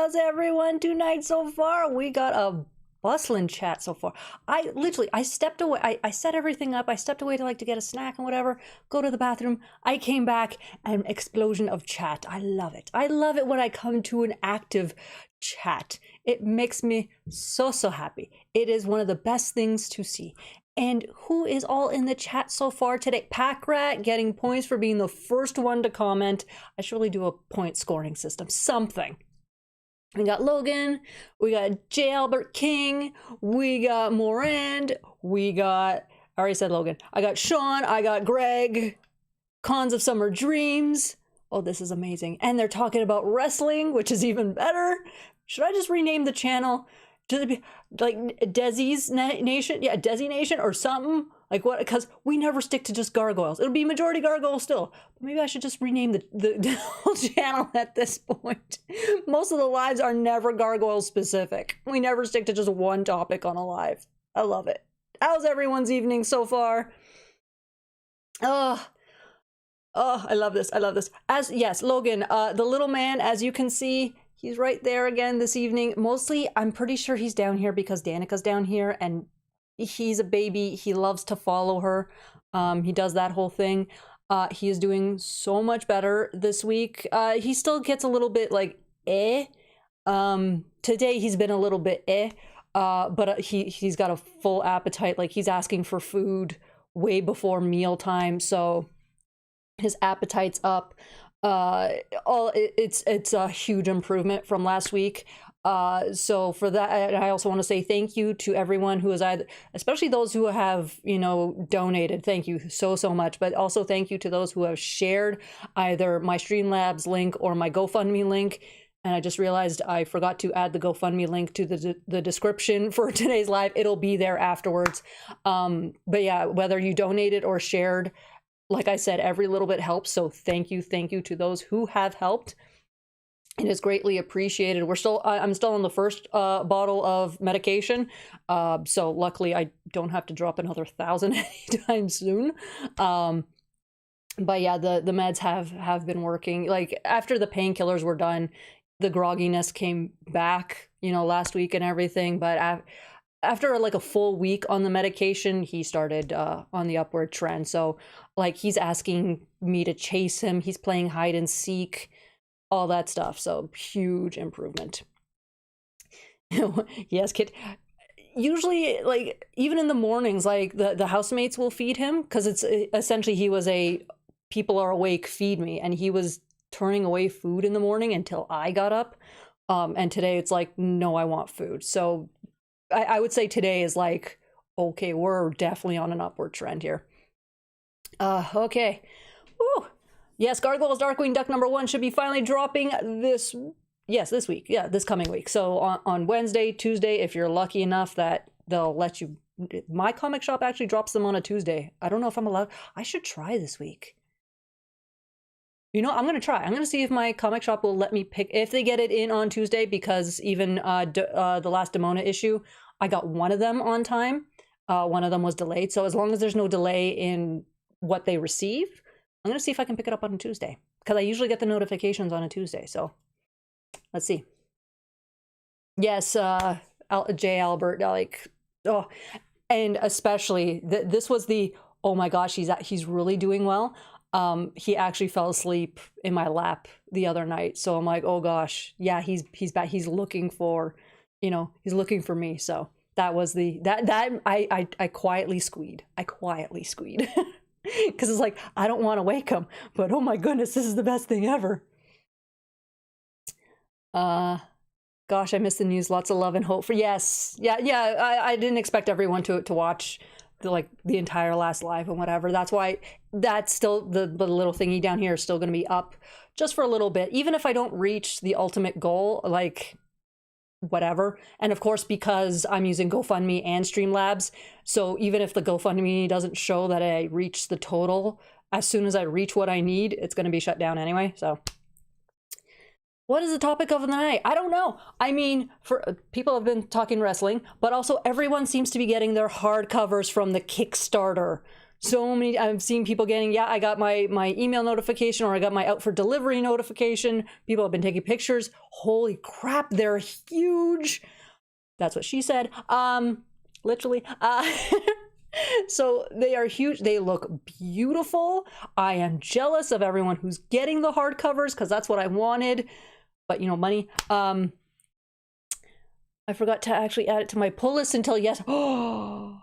How's everyone tonight so far? We got a bustling chat so far. I stepped away. I set everything up. I stepped away to get a snack and whatever, go to the bathroom. I came back, an explosion of chat. I love it. I love it when I come to an active chat. It makes me so happy. It is one of the best things to see. And who is all in the chat so far today? Packrat getting points for being the first one to comment. I should really do a point scoring system, something. We got Logan, we got J. Albert King, we got Morand, we got, I already said Logan, I got Sean, I got Greg, Cons of Summer Dreams. Oh, this is amazing. And they're talking about wrestling, which is even better. Should I just rename the channel? Should it be like Desi's Nation? Yeah, Desi Nation or something. Like what? Because we never stick to just Gargoyles. It'll be majority Gargoyles still. But maybe I should just rename the whole channel at this point. Most of the lives are never Gargoyle specific. We never stick to just one topic on a live. I love it. How's everyone's evening so far? Oh, I love this. I love this. Yes, Logan, the little man, as you can see, he's right there again this evening. Mostly, I'm pretty sure he's down here because Danica's down here and he's a baby. He loves to follow her. He does that whole thing. He is doing so much better this week. He still gets a little bit like today he's been a little bit but he's got a full appetite. Like he's asking for food way before mealtime, so his appetite's up. It's a huge improvement from last week. So for that, I also want to say thank you to everyone who has especially those who have, donated. Thank you so much. But also thank you to those who have shared either my Streamlabs link or my GoFundMe link. And I just realized I forgot to add the GoFundMe link to the description for today's live. It'll be there afterwards. But yeah, whether you donated or shared, like I said, every little bit helps. So thank you to those who have helped. It is greatly appreciated. I'm still on the first bottle of medication. So luckily I don't have to drop another 1,000 anytime soon. But yeah, the meds have been working. Like after the painkillers were done, the grogginess came back, last week and everything. But after like a full week on the medication, he started on the upward trend. So like he's asking me to chase him. He's playing hide and seek, all that stuff. So huge improvement. Yes, kid. Usually, like even in the mornings, like the housemates will feed him because it's essentially he was a people are awake, feed me, and he was turning away food in the morning until I got up. And today it's like, no, I want food. So I would say today is like, okay, we're definitely on an upward trend here. Okay. Woo. Yes, Gargoyles Darkwing Duck #1 should be finally dropping this week. Yeah, this coming week. So on Wednesday, Tuesday, if you're lucky enough that they'll let you. My comic shop actually drops them on a Tuesday. I don't know if I'm allowed. I should try this week. I'm going to try. I'm going to see if my comic shop will let me pick, if they get it in on Tuesday, because even the last Demona issue, I got one of them on time. One of them was delayed. So as long as there's no delay in what they receive, I'm going to see if I can pick it up on a Tuesday, because I usually get the notifications on a Tuesday. So let's see. Yes, J. Albert, and especially this was the, oh my gosh, he's really doing well. He actually fell asleep in my lap the other night. So I'm like, oh gosh, yeah, he's back. He's looking for, he's looking for me. So that was I quietly squeed. Because it's like, I don't want to wake him, but oh my goodness, this is the best thing ever. Gosh, I missed the news. Lots of love and hope for, yes. Yeah. I didn't expect everyone to watch the entire last live and whatever. That's why that's still the little thingy down here is still going to be up just for a little bit. Even if I don't reach the ultimate goal, like whatever. And of course, because I'm using GoFundMe and Streamlabs, so even if the GoFundMe doesn't show that I reach the total, as soon as I reach what I need, it's going to be shut down anyway. So what is the topic of the night? I don't know. I mean, for people have been talking wrestling, but also everyone seems to be getting their hardcovers from the Kickstarter. So many, I've seen people getting, yeah, I got my email notification, or I got my out for delivery notification. People have been taking pictures. Holy crap, they're huge. That's what she said. Literally. So they are huge. They look beautiful. I am jealous of everyone who's getting the hardcovers because that's what I wanted. But, you know, money. I forgot to actually add it to my pull list until yes. Oh,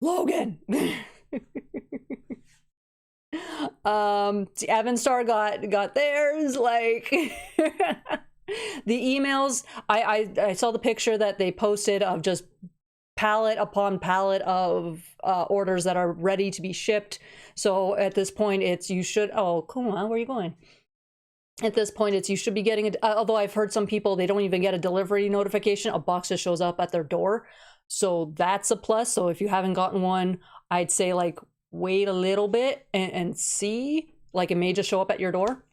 Logan. Avanstar got theirs. Like the emails. I saw the picture that they posted of just pallet upon pallet of orders that are ready to be shipped. So at this point, it's you should. Oh, come on, where are you going? At this point, it's you should be getting it. Although I've heard some people, they don't even get a delivery notification. A box just shows up at their door. So that's a plus. So if you haven't gotten one, I'd say like wait a little bit and see. Like it may just show up at your door.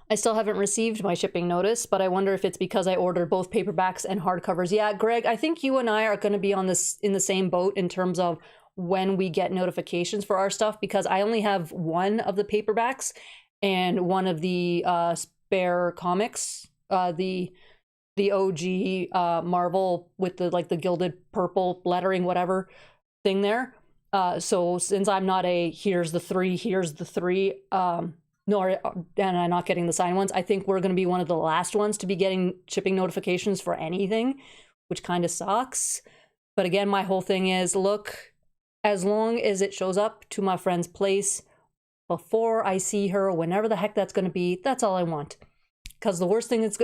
I still haven't received my shipping notice, but I wonder if it's because I ordered both paperbacks and hardcovers. Yeah, Greg, I think you and I are going to be on this in the same boat in terms of when we get notifications for our stuff, because I only have one of the paperbacks and one of the spare comics, the OG Marvel with the like the gilded purple lettering, whatever thing there. So since I'm not a here's the three, nor and I'm not getting the signed ones, I think we're going to be one of the last ones to be getting shipping notifications for anything, which kind of sucks. But again, my whole thing is, look, as long as it shows up to my friend's place before I see her, whenever the heck that's going to be, that's all I want. Because the worst thing is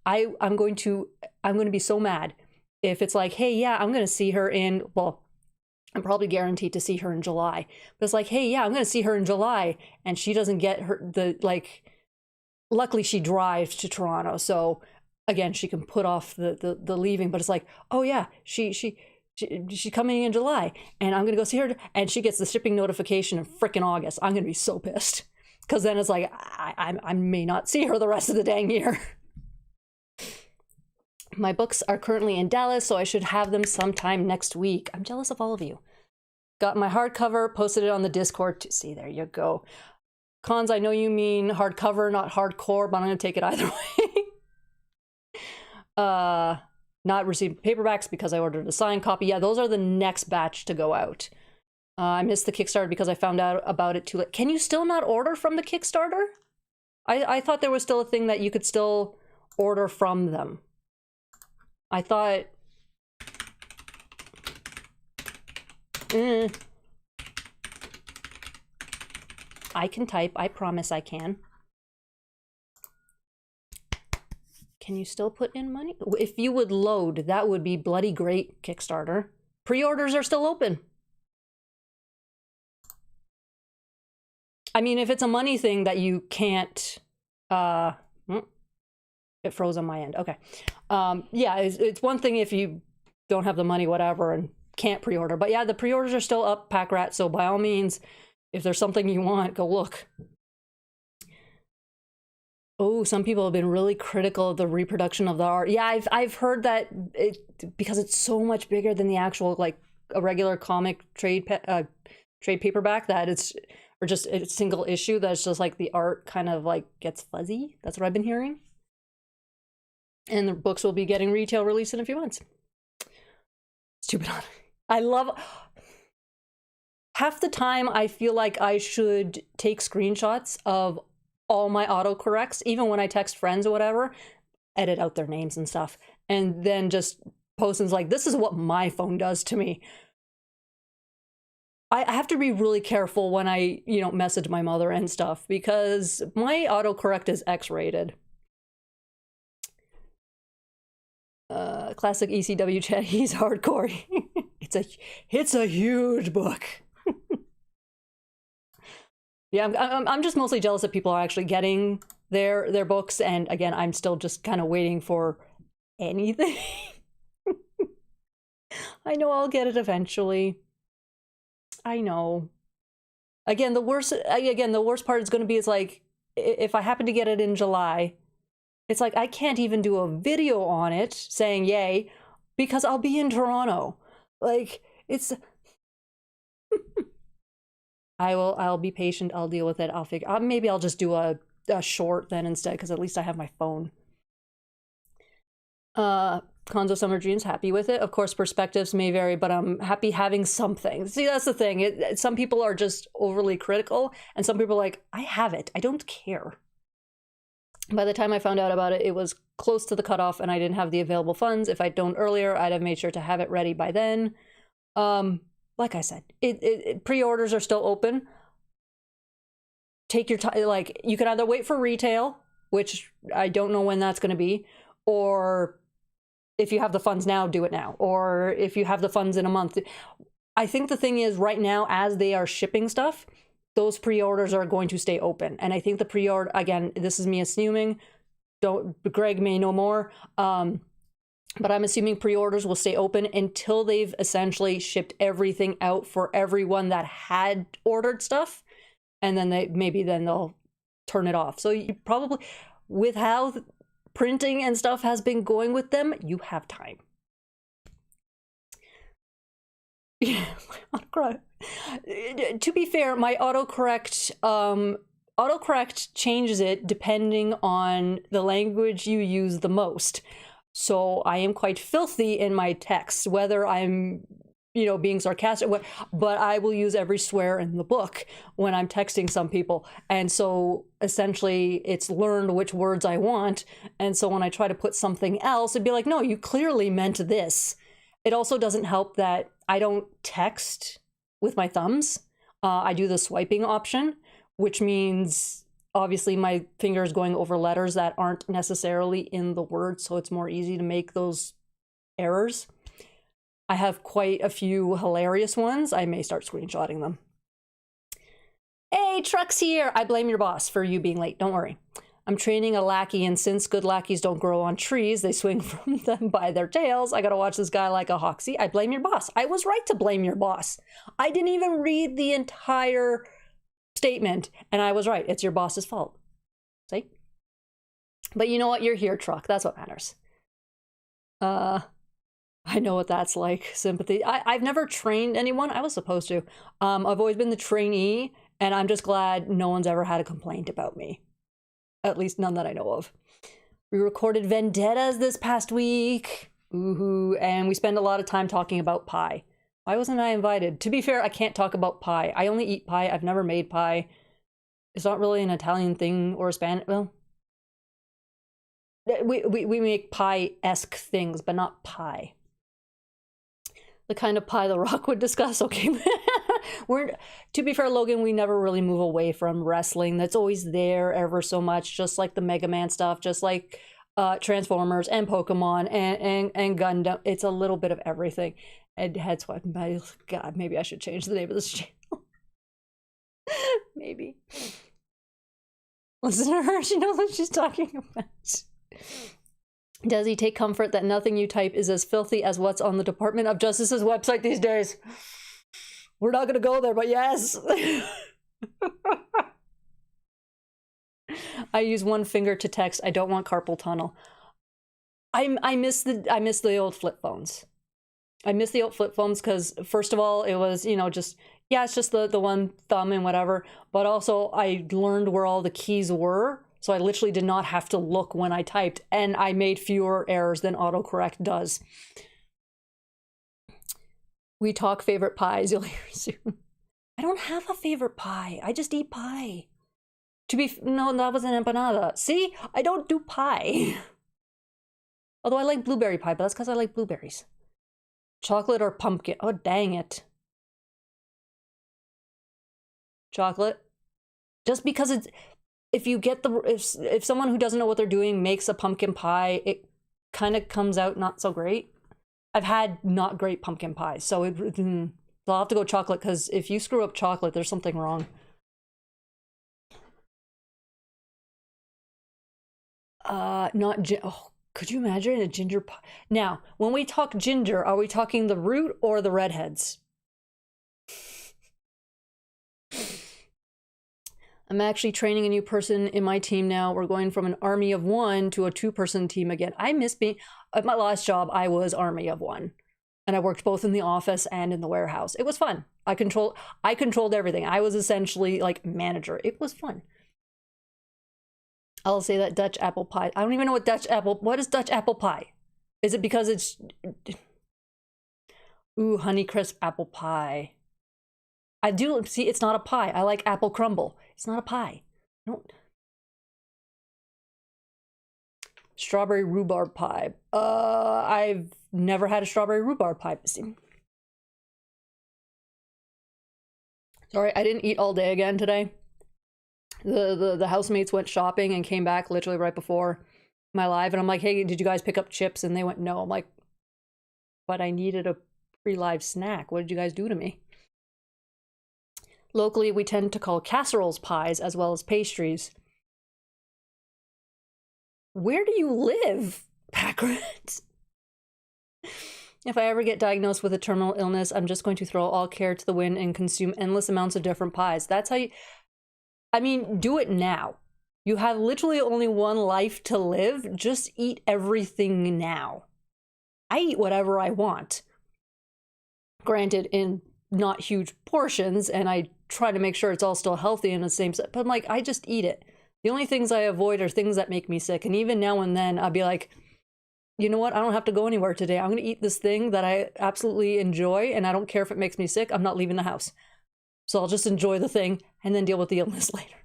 I'm going to be so mad if it's like, hey, yeah, I'm going to see her in, well, I'm probably guaranteed to see her in July. But it's like, hey, yeah, I'm going to see her in July. And she doesn't get luckily she drives to Toronto. So again, she can put off the leaving. But it's like, oh yeah, she's coming in July. And I'm going to go see her. And she gets the shipping notification in frickin' August. I'm going to be so pissed. Because then it's like, I may not see her the rest of the dang year. My books are currently in Dallas, so I should have them sometime next week. I'm jealous of all of you. Got my hardcover, posted it on the Discord. See, there you go. Cons, I know you mean hardcover, not hardcore, but I'm going to take it either way. Not received paperbacks because I ordered a signed copy. Yeah, those are the next batch to go out. I missed the Kickstarter because I found out about it too late. Can you still not order from the Kickstarter? I thought there was still a thing that you could still order from them. I thought... I can type. I promise I can. Can you still put in money? If you would load, that would be bloody great, Kickstarter. Pre-orders are still open. I mean, if it's a money thing that you can't... It froze on my end. Okay. Yeah, it's one thing if you don't have the money, whatever, and can't pre-order. But yeah, the pre-orders are still up, Pack Rat. So by all means, if there's something you want, go look. Oh, some people have been really critical of the reproduction of the art. Yeah, I've heard that because it's so much bigger than the actual, like, a regular comic trade paperback, that it's, or just a single issue, that's just like the art kind of like gets fuzzy. That's what I've been hearing. And the books will be getting retail release in a few months. Stupid. I love... Half the time I feel like I should take screenshots of all my autocorrects, even when I text friends or whatever, edit out their names and stuff, and then just post and like, this is what my phone does to me. I have to be really careful when I, message my mother and stuff, because my autocorrect is X-rated. Classic ECW chat, he's hardcore. It's a huge book. Yeah, I'm just mostly jealous that people are actually getting their books, and again, I'm still just kind of waiting for anything. I know I'll get it eventually. I know. Again, the worst part is going to be, it's like, if I happen to get it in July, it's like I can't even do a video on it saying yay, because I'll be in Toronto. Like, it's... I'll be patient. I'll deal with it. I'll figure, maybe I'll just do a short then instead, because at least I have my phone. Conzo Summer Dreams, happy with it. Of course, perspectives may vary, but I'm happy having something. See, that's the thing. Some people are just overly critical, and some people are like, I have it. I don't care. By the time I found out about it, it was close to the cutoff, and I didn't have the available funds. If I'd known earlier, I'd have made sure to have it ready by then. Like I said, pre-orders are still open. Take your time. Like, you can either wait for retail, which I don't know when that's going to be, or if you have the funds now, do it now. Or if you have the funds in a month. I think the thing is, right now, as they are shipping stuff, those pre-orders are going to stay open. And I think the pre-order, again, this is me assuming, Greg may know more, but I'm assuming pre-orders will stay open until they've essentially shipped everything out for everyone that had ordered stuff. And then maybe they'll turn it off. So you probably, with how printing and stuff has been going with them, you have time. Yeah, to be fair, my autocorrect changes it depending on the language you use the most. So I am quite filthy in my text, whether I'm, being sarcastic, but I will use every swear in the book when I'm texting some people. And so essentially it's learned which words I want. And so when I try to put something else, it'd be like, no, you clearly meant this. It also doesn't help that I don't text with my thumbs. I do the swiping option, which means obviously my finger is going over letters that aren't necessarily in the word. So it's more easy to make those errors. I have quite a few hilarious ones. I may start screenshotting them. Hey, Truck's here. I blame your boss for you being late. Don't worry. I'm training a lackey, and since good lackeys don't grow on trees, they swing from them by their tails. I gotta watch this guy like a hawk. See, I blame your boss. I was right to blame your boss. I didn't even read the entire statement, and I was right. It's your boss's fault. See? But you know what? You're here, Truck. That's what matters. I know what that's like. Sympathy. I've never trained anyone. I was supposed to. I've always been the trainee, and I'm just glad no one's ever had a complaint about me. At least none that I know of. We recorded Vendettas this past week. Ooh, and we spend a lot of time talking about pie. Why wasn't I invited? To be fair, I can't talk about pie. I only eat pie. I've never made pie. It's not really an Italian thing or a Spanish. Well, we make pie-esque things, but not pie. The kind of pie The Rock would discuss. Okay. To be fair, Logan, we never really move away from wrestling. That's always there ever so much, just like the Mega Man stuff, just like Transformers and Pokemon and Gundam. It's a little bit of everything. And that's why, God, maybe I should change the name of this channel. Maybe. Listen to her. She knows what she's talking about. Does he take comfort that nothing you type is as filthy as what's on the Department of Justice's website these days? We're not going to go there, but yes. I use one finger to text. I don't want carpal tunnel. I miss the old flip phones. I miss the old flip phones because, first of all, it was, just, yeah, it's just the one thumb and whatever. But also, I learned where all the keys were. So I literally did not have to look when I typed, and I made fewer errors than autocorrect does. We talk favorite pies. You'll hear soon. I don't have a favorite pie. I just eat pie. No, that was an empanada. See, I don't do pie. Although I like blueberry pie, but that's because I like blueberries. Chocolate or pumpkin? Oh, dang it. Chocolate. Just because it's... If you get if someone who doesn't know what they're doing makes a pumpkin pie, it kind of comes out not so great. I've had not great pumpkin pies, so I'll have to go chocolate, because if you screw up chocolate, there's something wrong. Could you imagine a ginger pie? Now, when we talk ginger, are we talking the root or the redheads? I'm actually training a new person in my team now. We're going from an army of one to a 2-person team again. I miss being... At my last job, I was army of one. And I worked both in the office and in the warehouse. It was fun. I controlled everything. I was essentially like manager. It was fun. I'll say that Dutch apple pie. I don't even know what is Dutch apple pie? Is it because it's, ooh, Honeycrisp apple pie. I do, see, it's not a pie. I like apple crumble. It's not a pie. Don't. Strawberry rhubarb pie. I've never had a strawberry rhubarb pie. Sorry, I didn't eat all day again today. The housemates went shopping and came back literally right before my live, and I'm like, hey, did you guys pick up chips? And they went, no. I'm like, but I needed a pre-live snack. What did you guys do to me? Locally, we tend to call casseroles pies as well as pastries. Where do you live, Packard? If I ever get diagnosed with a terminal illness, I'm just going to throw all care to the wind and consume endless amounts of different pies. That's how you... I mean, do it now. You have literally only one life to live. Just eat everything now. I eat whatever I want. Granted, in not huge portions, and I try to make sure it's all still healthy and the same, but I'm like, I just eat it. The only things I avoid are things that make me sick. And even now and then, I'll be like, you know what? I don't have to go anywhere today. I'm going to eat this thing that I absolutely enjoy, and I don't care if it makes me sick. I'm not leaving the house. So I'll just enjoy the thing and then deal with the illness later.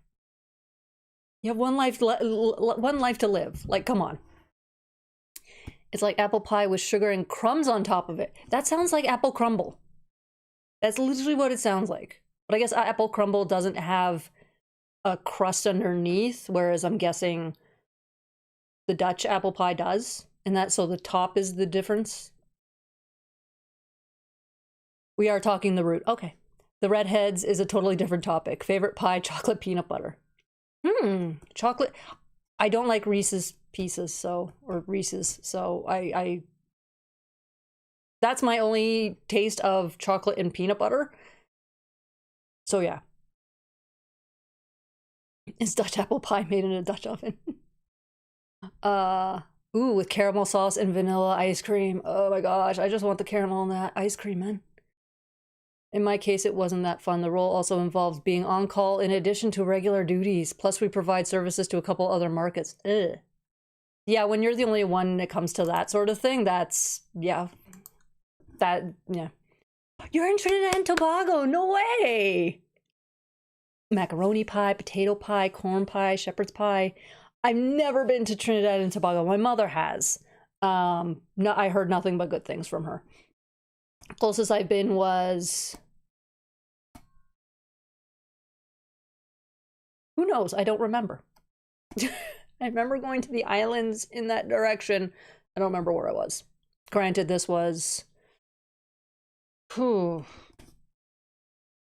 You have one life to live. Like, come on. It's like apple pie with sugar and crumbs on top of it. That sounds like apple crumble. That's literally what it sounds like. But I guess apple crumble doesn't have a crust underneath, whereas I'm guessing the Dutch apple pie does. And that, so the top is the difference. We are talking the root. Okay. The redheads is a totally different topic. Favorite pie, chocolate peanut butter. Chocolate. I don't like Reese's Pieces, so, or Reese's, so I that's my only taste of chocolate and peanut butter. So yeah. It's Dutch apple pie made in a Dutch oven. Ooh, with caramel sauce and vanilla ice cream. Oh my gosh, I just want the caramel and that ice cream, man. In my case, it wasn't that fun. The role also involves being on call in addition to regular duties. Plus, we provide services to a couple other markets. Ugh. Yeah, when you're the only one when it comes to that sort of thing, that's, yeah. Yeah. You're in Trinidad and Tobago, no way! Macaroni pie, potato pie, corn pie, shepherd's pie. I've never been to Trinidad and Tobago. My mother has. No, I heard nothing but good things from her. Closest I've been was... Who knows? I don't remember. I remember going to the islands in that direction. I don't remember where I was. Granted, this was... Well,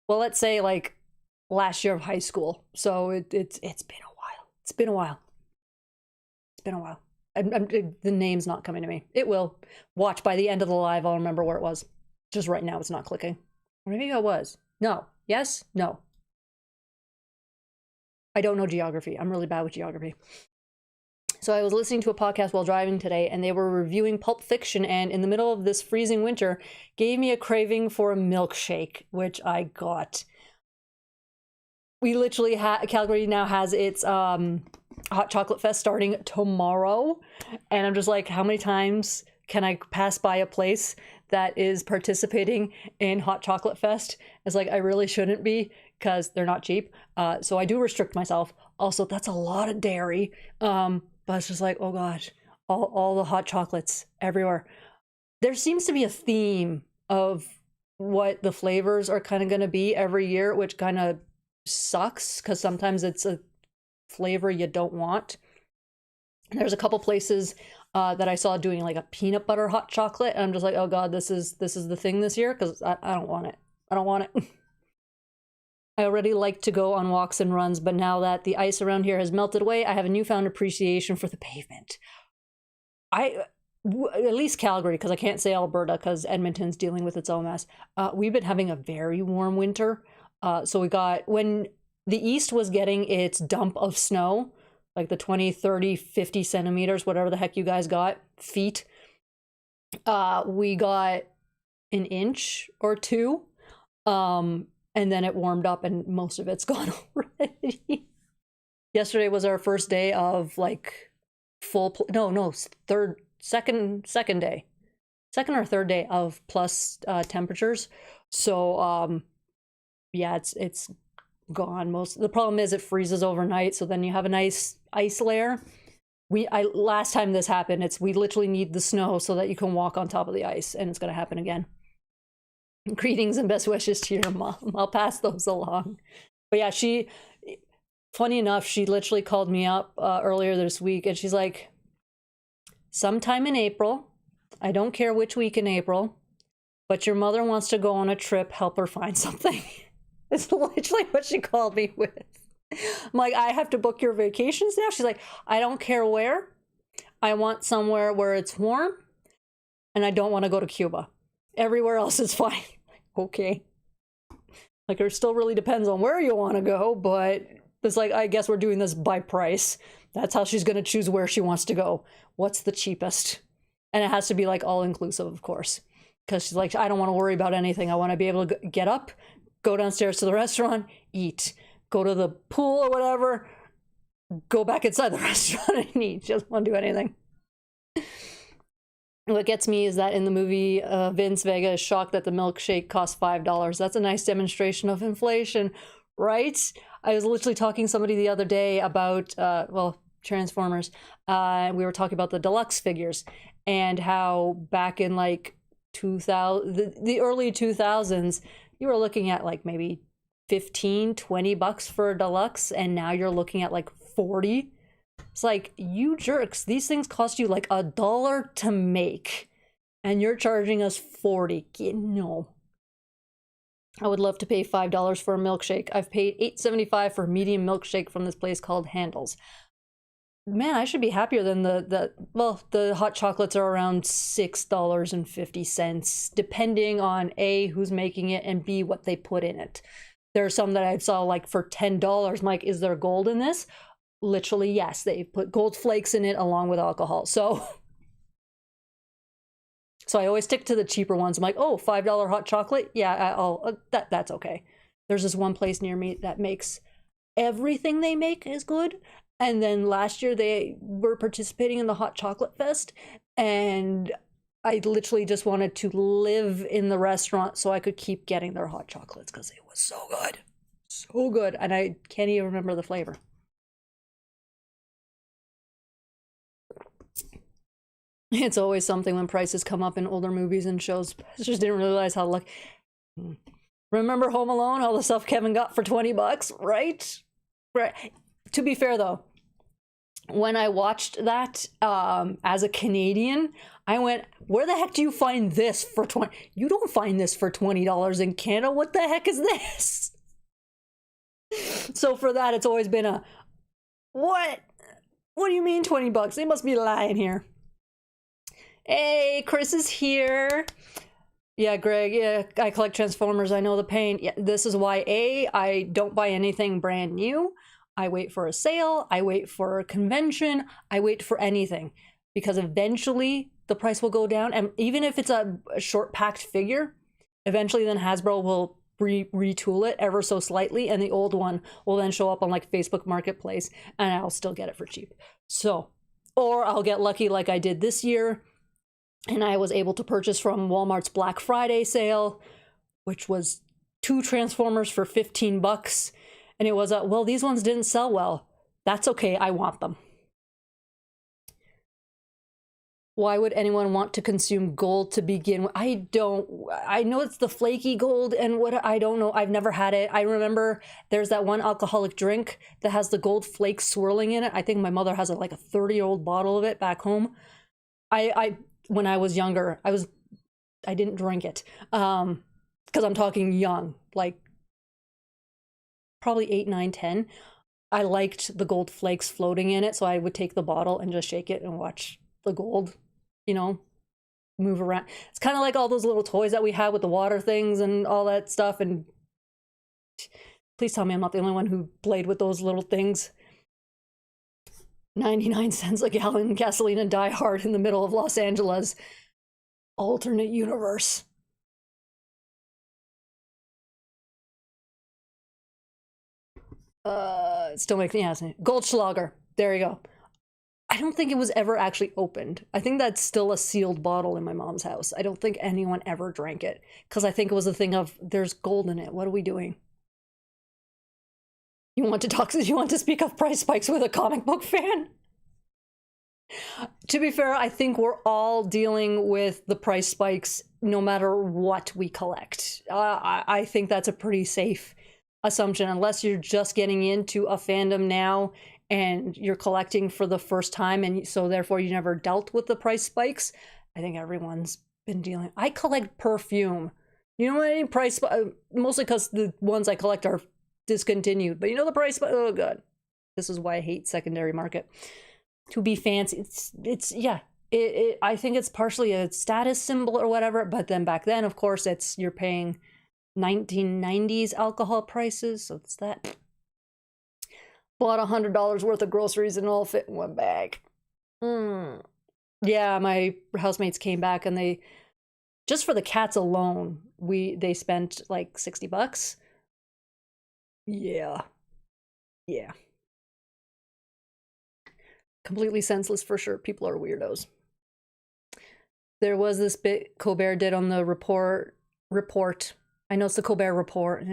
let's say like last year of high school. So it's been a while. It's been a while. It's been a while. The name's not coming to me. It will. Watch, by the end of the live, I'll remember where it was. Just right now, it's not clicking. Or maybe I was. No. Yes? No. I don't know geography. I'm really bad with geography. So I was listening to a podcast while driving today, and they were reviewing Pulp Fiction, and in the middle of this freezing winter, gave me a craving for a milkshake, which I got. We literally Calgary now has its Hot Chocolate Fest starting tomorrow, and I'm just like, how many times can I pass by a place that is participating in Hot Chocolate Fest? It's like, I really shouldn't be, because they're not cheap. So I do restrict myself. Also, that's a lot of dairy. But it's just like, oh gosh, all the hot chocolates everywhere. There seems to be a theme of what the flavors are kind of going to be every year, which kind of sucks because sometimes it's a flavor you don't want. There's a couple places that I saw doing like a peanut butter hot chocolate, and I'm just like, oh god, this is the thing this year, because I don't want it. I don't want it. I already like to go on walks and runs, but now that the ice around here has melted away, I have a newfound appreciation for the pavement. At least Calgary, because I can't say Alberta, because Edmonton's dealing with its own mess. We've been having a very warm winter. So we got, when the east was getting its dump of snow, like the 20, 30, 50 centimeters, whatever the heck you guys got, feet, we got an inch or two. And then it warmed up and most of it's gone already. Yesterday was our first day of like second day. Second or third day of plus temperatures. So yeah, it's gone. The problem is it freezes overnight, so then you have a nice ice layer. Last time this happened, we literally need the snow so that you can walk on top of the ice, and it's gonna happen again. Greetings and best wishes to your mom. I'll pass those along. But yeah, funny enough, she literally called me up earlier this week, and she's like, sometime in April, I don't care which week in April, but your mother wants to go on a trip, help her find something. It's literally what she called me with. I'm like, I have to book your vacations now? She's like, I don't care where. I want somewhere where it's warm, and I don't want to go to Cuba. Everywhere else is fine. Okay. Like, it still really depends on where you want to go, but it's like, I guess we're doing this by price. That's how she's going to choose where she wants to go. What's the cheapest? And it has to be like all inclusive, of course. Because she's like, I don't want to worry about anything. I want to be able to get up, go downstairs to the restaurant, eat, go to the pool or whatever, go back inside the restaurant and eat. She doesn't want to do anything. What gets me is that in the movie, Vince Vega is shocked that the milkshake costs $5. That's a nice demonstration of inflation, right? I was literally talking to somebody the other day about, Transformers. We were talking about the deluxe figures and how back in like 2000, the early 2000s, you were looking at like maybe $15-20 for a deluxe, and now you're looking at like 40. It's like, you jerks, these things cost you like $1 to make, and you're charging us 40. No. I would love to pay $5 for a milkshake. I've paid $8.75 for a medium milkshake from this place called Handles. Man, I should be happier than the hot chocolates are around $6.50, depending on A, who's making it, and B, what they put in it. There are some that I saw like for $10. I'm like, is there gold in this? Literally, yes. They put gold flakes in it along with alcohol. So I always stick to the cheaper ones. I'm like, oh, $5 hot chocolate? Yeah, that's okay. There's this one place near me that makes everything they make is good. And then last year they were participating in the Hot Chocolate Fest, and I literally just wanted to live in the restaurant so I could keep getting their hot chocolates because it was so good. So good. And I can't even remember the flavor. It's always something when prices come up in older movies and shows. I just didn't realize how lucky. Remember Home Alone, all the stuff Kevin got for $20, right? Right. To be fair though, when I watched that as a Canadian, I went, where the heck do you find this for 20? You don't find this for $20 in Canada. What the heck is this? So for that, it's always been a, what? What do you mean $20? They must be lying here. Hey, Chris is here. Yeah, Greg, yeah, I collect Transformers. I know the pain. Yeah, this is why I don't buy anything brand new. I wait for a sale, I wait for a convention, I wait for anything, because eventually the price will go down. And even if it's a short packed figure, eventually then Hasbro will retool it ever so slightly, and the old one will then show up on like Facebook Marketplace, and I'll still get it for cheap. So, or I'll get lucky like I did this year, and I was able to purchase from Walmart's Black Friday sale, which was 2 Transformers for $15. And it was, well, these ones didn't sell well. That's okay, I want them. Why would anyone want to consume gold to begin with? I know it's the flaky gold and what, I don't know. I've never had it. I remember there's that one alcoholic drink that has the gold flakes swirling in it. I think my mother has like a 30-year-old bottle of it back home. When I was younger, I didn't drink it. Because I'm talking young, like probably 8, 9, 10. I liked the gold flakes floating in it, so I would take the bottle and just shake it and watch the gold, move around. It's kind of like all those little toys that we had with the water things and all that stuff. And please tell me I'm not the only one who played with those little things. 99 cents a gallon gasoline and Die Hard in the middle of Los Angeles. Alternate universe. Still making, yeah, Goldschlager. There you go. I don't think it was ever actually opened. I think that's still a sealed bottle in my mom's house. I don't think anyone ever drank it because I think it was a thing of there's gold in it. What are we doing? You want to talk? You want to speak of price spikes with a comic book fan? To be fair, I think we're all dealing with the price spikes no matter what we collect. I think that's a pretty safe assumption, unless you're just getting into a fandom now and you're collecting for the first time, and so therefore you never dealt with the price spikes. I think everyone's been dealing. I collect perfume. You know any price? Mostly because the ones I collect are discontinued. But you know the price? Oh god, this is why I hate secondary market. To be fancy, it's yeah. I think it's partially a status symbol or whatever. But then back then, of course, it's you're paying 1990s alcohol prices, so it's that. Bought $100 worth of groceries and all fit in one bag. Yeah, my housemates came back and they, just for the cats alone, they spent like $60. Yeah. Yeah. Completely senseless for sure. People are weirdos. There was this bit Colbert did on the report. I know it's the Colbert Report,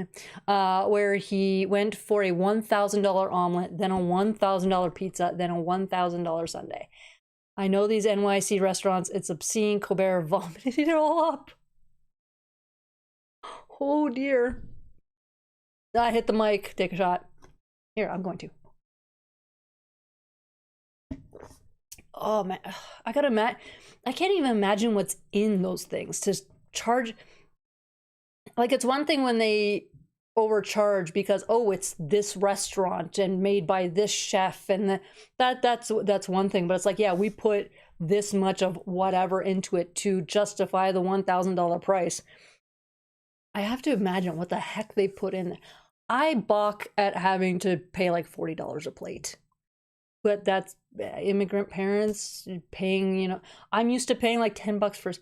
where he went for a $1,000 omelet, then a $1,000 pizza, then a $1,000 sundae. I know these NYC restaurants, it's obscene. Colbert vomited it all up. Oh dear. I hit the mic. Take a shot. Here, I'm going to. Oh man, I can't even imagine what's in those things to charge. Like, it's one thing when they overcharge because, oh, it's this restaurant and made by this chef, and that's one thing. But it's like, yeah, we put this much of whatever into it to justify the $1,000 price. I have to imagine what the heck they put in there. I balk at having to pay like $40 a plate. But that's immigrant parents paying, you know, I'm used to paying like $10 for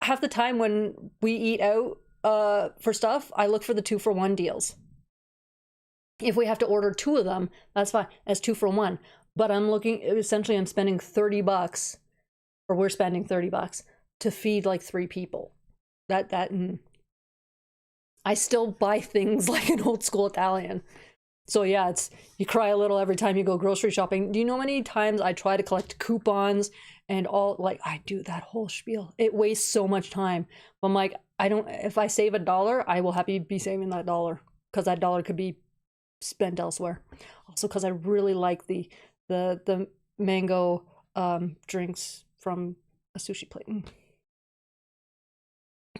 half the time when we eat out for stuff. I look for the 2-for-1 deals. If we have to order 2 of them, that's fine. That's 2 for 1. But I'm looking, essentially I'm spending $30, or we're spending $30 to feed like 3 people. I still buy things like an old school Italian. So yeah, you cry a little every time you go grocery shopping. Do you know how many times I try to collect coupons and all, like, I do that whole spiel. It wastes so much time. I'm like, if I save $1, I will happy be saving that $1, because that $1 could be spent elsewhere. Also because I really like the mango drinks from a sushi plate.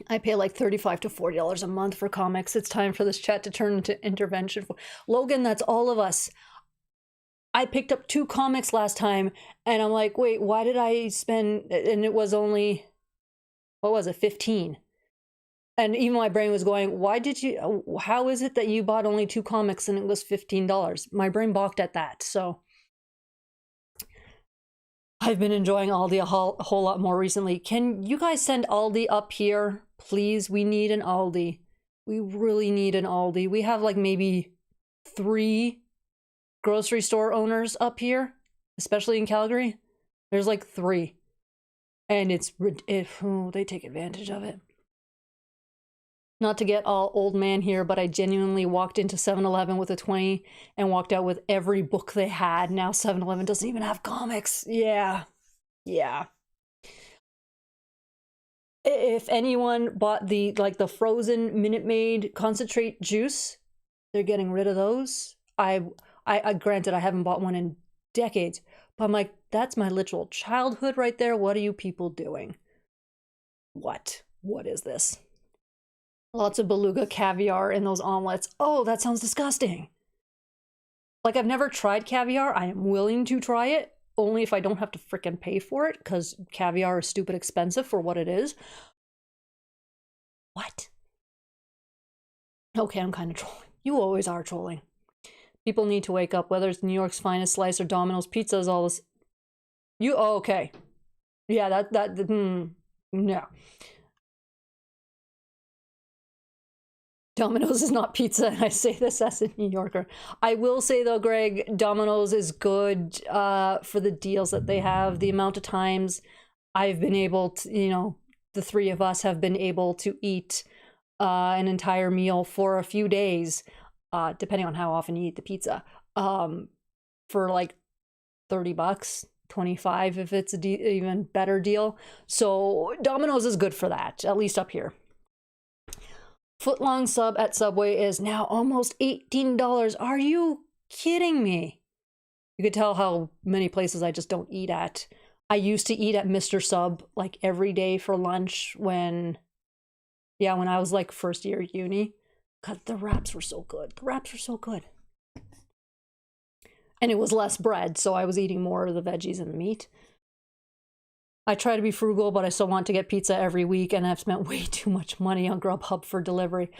I pay like $35 to $40 a month for comics. It's time for this chat to turn into intervention. Logan, that's all of us. I picked up 2 comics last time, and I'm like, wait, why did I spend? And it was only, what was it, 15? And even my brain was going, how is it that you bought only 2 comics and it was $15? My brain balked at that. So I've been enjoying Aldi a whole lot more recently. Can you guys send Aldi up here? Please, we need an Aldi. We really need an Aldi. We have like maybe 3 grocery store owners up here, especially in Calgary. There's like 3. And they take advantage of it. Not to get all old man here, but I genuinely walked into 7-Eleven with a 20 and walked out with every book they had. Now 7-Eleven doesn't even have comics. Yeah. Yeah. If anyone bought the frozen Minute Maid concentrate juice, they're getting rid of those. I granted, I haven't bought one in decades, but I'm like, that's my literal childhood right there. What are you people doing? What is this? Lots of beluga caviar in those omelets. Oh, that sounds disgusting. Like, I've never tried caviar. I am willing to try it, only if I don't have to frickin' pay for it, because caviar is stupid expensive for what it is. What? Okay, I'm kind of trolling. You always are trolling. People need to wake up, whether it's New York's finest slice or Domino's Pizza is all this. Oh, okay. Yeah, no. Domino's is not pizza, and I say this as a New Yorker. I will say though, Greg, Domino's is good for the deals that they have. The amount of times I've been able to, the three of us have been able to eat an entire meal for a few days, depending on how often you eat the pizza, for like $30, 25 if it's a even better deal. So Domino's is good for that, at least up here. Footlong sub at Subway is now almost $18. Are you kidding me? You could tell how many places I just don't eat at. I used to eat at Mr. Sub like every day for lunch when I was like first year uni. God, the wraps were so good. The wraps were so good. And it was less bread, so I was eating more of the veggies and the meat. I try to be frugal, but I still want to get pizza every week, and I've spent way too much money on Grubhub for delivery.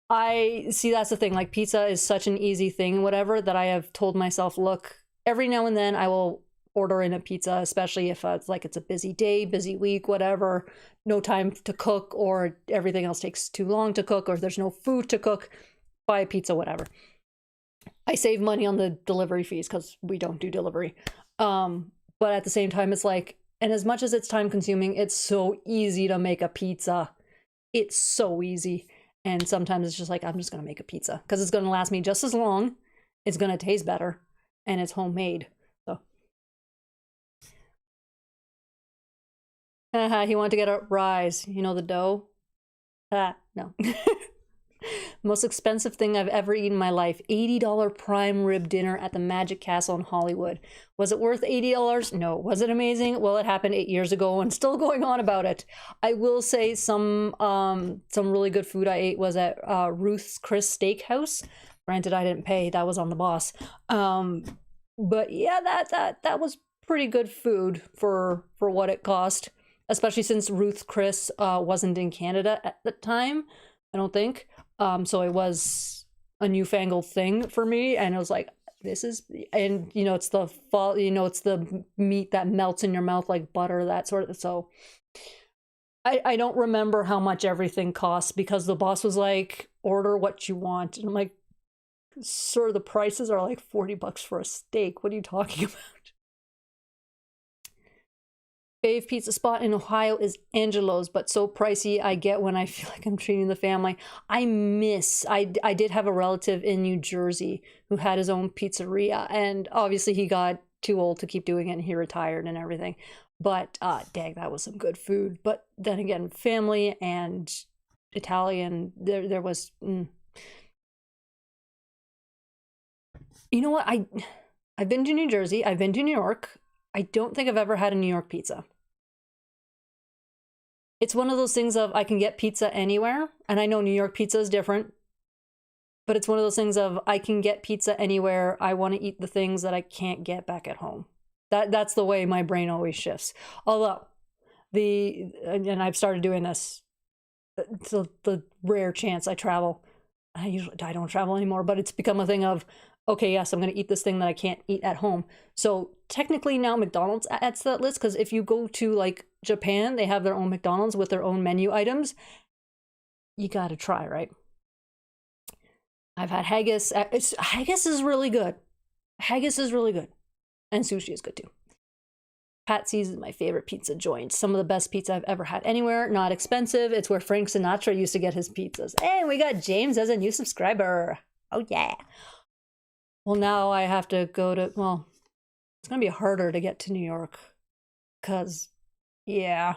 I see, that's the thing. Like, pizza is such an easy thing, whatever, that I have told myself, look, every now and then I will order in a pizza, especially if it's a busy day, busy week, whatever, no time to cook, or everything else takes too long to cook, or there's no food to cook, buy a pizza, whatever. I save money on the delivery fees because we don't do delivery. But at the same time, it's like, and as much as it's time consuming, it's so easy to make a pizza. It's so easy. And sometimes it's just like, I'm just going to make a pizza because it's going to last me just as long. It's going to taste better, and it's homemade. So, he wanted to get a rise. You know the dough? No. Most expensive thing I've ever eaten in my life. $80 prime rib dinner at the Magic Castle in Hollywood. Was it worth $80? No. Was it amazing? Well, it happened 8 years ago and still going on about it. I will say some really good food I ate was at Ruth's Chris Steakhouse. Granted, I didn't pay. That was on the boss. But yeah, that was pretty good food for what it cost. Especially since Ruth's Chris wasn't in Canada at the time, I don't think. So it was a newfangled thing for me, and it was like, this is, and it's the fall, it's the meat that melts in your mouth like butter, that sort of. So I don't remember how much everything costs because the boss was like, order what you want, and I'm like, sir, the prices are like $40 for a steak. What are you talking about? Fave pizza spot in Ohio is Angelo's, but so pricey I get when I feel like I'm treating the family. I did have a relative in New Jersey who had his own pizzeria, and obviously he got too old to keep doing it and he retired and everything. But dang, that was some good food. But then again, family and Italian, there was... You know what? I've been to New Jersey. I've been to New York. I don't think I've ever had a New York pizza. It's one of those things of I can get pizza anywhere, and I know New York pizza is different, but it's one of those things of I can get pizza anywhere. I want to eat the things that I can't get back at home. That's the way my brain always shifts. Although and I've started doing this, the rare chance I travel. I don't travel anymore, but it's become a thing of, okay, yes, I'm going to eat this thing that I can't eat at home. So technically now McDonald's adds to that list, because if you go to like Japan, they have their own McDonald's with their own menu items. You got to try, right? I've had haggis. Haggis is really good. Haggis is really good. And sushi is good too. Patsy's is my favorite pizza joint. Some of the best pizza I've ever had anywhere. Not expensive. It's where Frank Sinatra used to get his pizzas. And we got James as a new subscriber. Oh yeah. Well, now I have to go to, well, it's going to be harder to get to New York. Because, yeah.